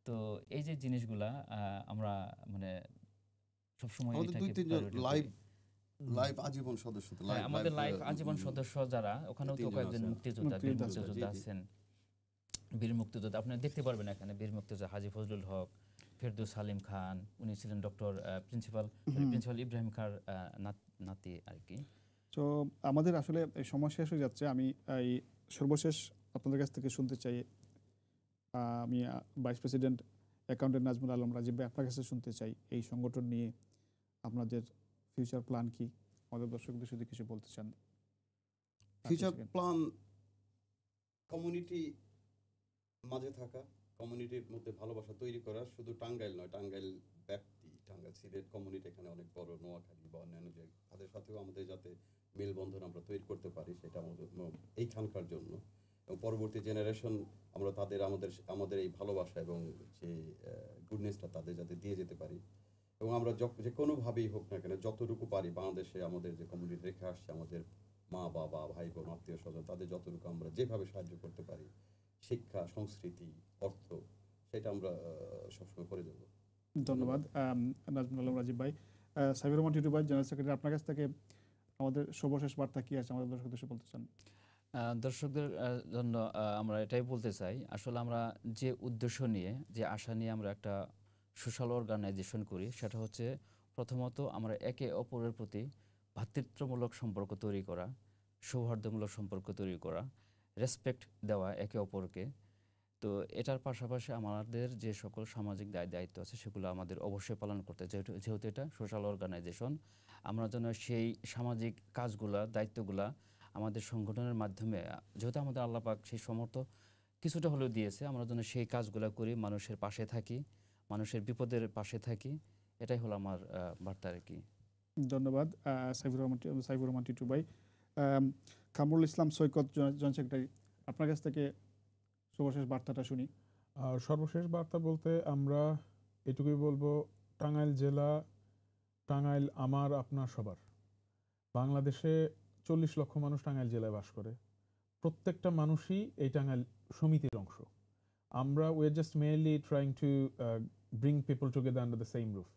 তো এই যে জিনিসগুলা আমরা মানে সবসময় আমাদের এটাকে 2-3 জন priority লাইভ করি। লাইভ আজীবন সদস্য তো, হ্যাঁ, আমাদের লাইফ আজীবন সদস্য যারা, ওখানেও তো তিনজন কয়েকজন আছে। মুক্তিযোদ্ধা, বীর মুক্তিযোদ্ধা মুক্তিযোদ্ধা জি, জি। আছেন। বীর মুক্তিযোদ্ধা আপনি দেখতে পারবেন এখানে, বীর মুক্তিযোদ্ধা হাজী ফজলুল হক, ফেরদৌস সালিম খান, উনি ছিলেন ডক্টর প্রিন্সিপাল ইব্রাহিম খাঁর নাতি আর কি। তো আমাদের আসলে এই সময় শেষ হয়ে যাচ্ছে। আমি এই সর্বশেষ আপনাদের কাছ থেকে শুনতে চাই, আমি vice president accountant Nazmul Alam Rajib ভাই, আপনার কাছে শুনতে চাই এই সংগঠন নিয়ে আপনাদের ফিউচার প্ল্যান কি, আমাদের দর্শকদের শুধু কিছু বলতে চান। ফিউচার প্ল্যান কমিউনিটি মাঝে থাকা, কমিউনিটির মধ্যে ভালোবাসা তৈরি করা, শুধু টাঙ্গাইল নয়, টাঙ্গাইল ব্যক্তি, টাঙ্গাইল সিলেট কমিউনিটি এখানে অনেক বড়, নোয়াখালী বা অন্যান্য যে তাদের সাথেও আমাদের যাতে মেলবন্ধন আমরা তৈরি করতে পারি, সেটা আমাদের এইখানকার জন্য, এবং পরবর্তী জেনারেশন আমরা তাদের আমাদের এই ভালোবাসা এবং যে গুডনেসটা তাদের যাতে দিয়ে যেতে পারি, এবং আমরা যে কোনোভাবেই হোক না কেন যতটুকু পারি বাংলাদেশে আমাদের যে কমিউনিটি রেখে আসছে, আমাদের মা বাবা ভাই বোন আত্মীয় স্বজন, তাদের যতটুকু আমরা যেভাবে সাহায্য করতে পারি, শিক্ষা, সংস্কৃতি, অর্থ, সেটা আমরা সবসময় করে দেবো। ধন্যবাদ নাজমুল আলম রাজীব ভাই। সাইবুর রহমান টিটু ভাই, জেনারেল সেক্রেটারি, আপনার কাছ থেকে আমাদের সর্বশেষ বার্তা কি আছে আমাদের দর্শকদের সাথে বলতে চান? দর্শকদের জন্য আমরা এটাই বলতে চাই, আসলে আমরা যে উদ্দেশ্য নিয়ে, যে আশা নিয়ে আমরা একটা সোশ্যাল অর্গানাইজেশন করি, সেটা হচ্ছে প্রথমত আমরা একে অপরের প্রতি ভ্রাতৃত্বমূলক সম্পর্ক তৈরি করা, সৌহার্দ্যমূলক সম্পর্ক তৈরি করা, রেসপেক্ট দেওয়া একে অপরকে। তো এটার পাশাপাশি আমাদের যে সকল সামাজিক দায়িত্ব আছে সেগুলো আমাদের অবশ্যই পালন করতে, যেহেতু এটা সোশ্যাল অর্গানাইজেশন, আমরা যেন সেই সামাজিক কাজগুলা, দায়িত্বগুলা আমাদের সংগঠনের মাধ্যমে, যেহেতু আমাদের আল্লাহ পাক সেই সমর্থ কিছুটা হলেও দিয়েছে, আমরা যেন সেই কাজগুলো করি, মানুষের পাশে থাকি, মানুষের বিপদের পাশে থাকি। এটাই হলো আমার বার্তা আর কি। ধন্যবাদ সাইবুর রহমান টিটু ভাই। কামরুল ইসলাম সৈকত, জয়েন্ট সেক্রেটারি, আপনার কাছ থেকে সর্বশেষ বার্তাটা শুনি। আর সর্বশেষ বার্তা বলতে আমরা এটুকুই বলবো, টাঙ্গাইল জেলা, টাঙ্গাইল আমার আপনার সবার। বাংলাদেশে 40 লক্ষ মানুষ টাঙ্গাইল জেলায় বাস করে, প্রত্যেকটা মানুষই এই টাঙ্গাইল সমিতির অংশ। আমরা we are just mainly trying to bring people together under the same roof,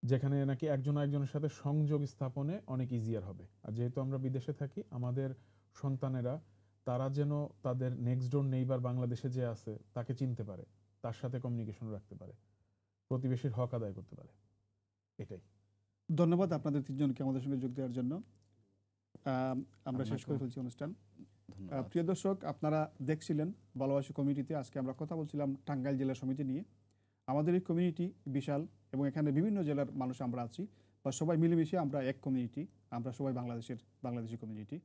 যেখানে নাকি একজন আরেকজনের সাথে সংযোগ স্থাপনে অনেক ইজিয়ার হবে। আর যেহেতু আমরা বিদেশে থাকি, আমাদের সন্তানেরা তারা যেন তাদের নেক্সট ডোর নেইবার বাংলাদেশে যে আছে তাকে চিনতে পারে, তার সাথে কমিউনিকেশন রাখতে পারে, প্রতিবেশীর হক আদায় করতে পারে। এটাই। ধন্যবাদ আপনাদের তিনজনকে আমাদের সঙ্গে যোগ দেওয়ার জন্য। আমরা শেষ করে ফেলছি অনুষ্ঠান। ধন্যবাদ। প্রিয় দর্শক, আপনারা দেখছিলেন ভালোবাসি কমিউনিটিতে। আজকে আমরা কথা বলছিলাম টাঙ্গাইল জেলা সমিতি নিয়ে। আমাদের এই কমিউনিটি বিশাল, এবং এখানে বিভিন্ন জেলার মানুষ আমরা আছি, বা সবাই মিলেমিশে আমরা এক কমিউনিটি, আমরা সবাই বাংলাদেশি কমিউনিটি।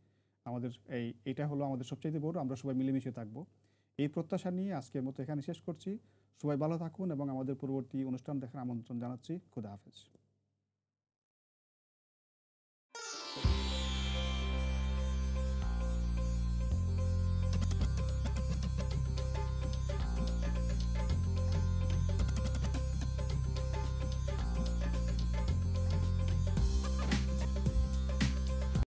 আমাদের এইটা হলো আমাদের সবচেয়ে বড়, আমরা সবাই মিলেমিশে থাকবো, এই প্রত্যাশা নিয়ে আজকের মতো এখানে শেষ করছি। সবাই ভালো থাকুন এবং আমাদের পরবর্তী অনুষ্ঠান দেখার আমন্ত্রণ জানাচ্ছি। খুদা হাফেজ।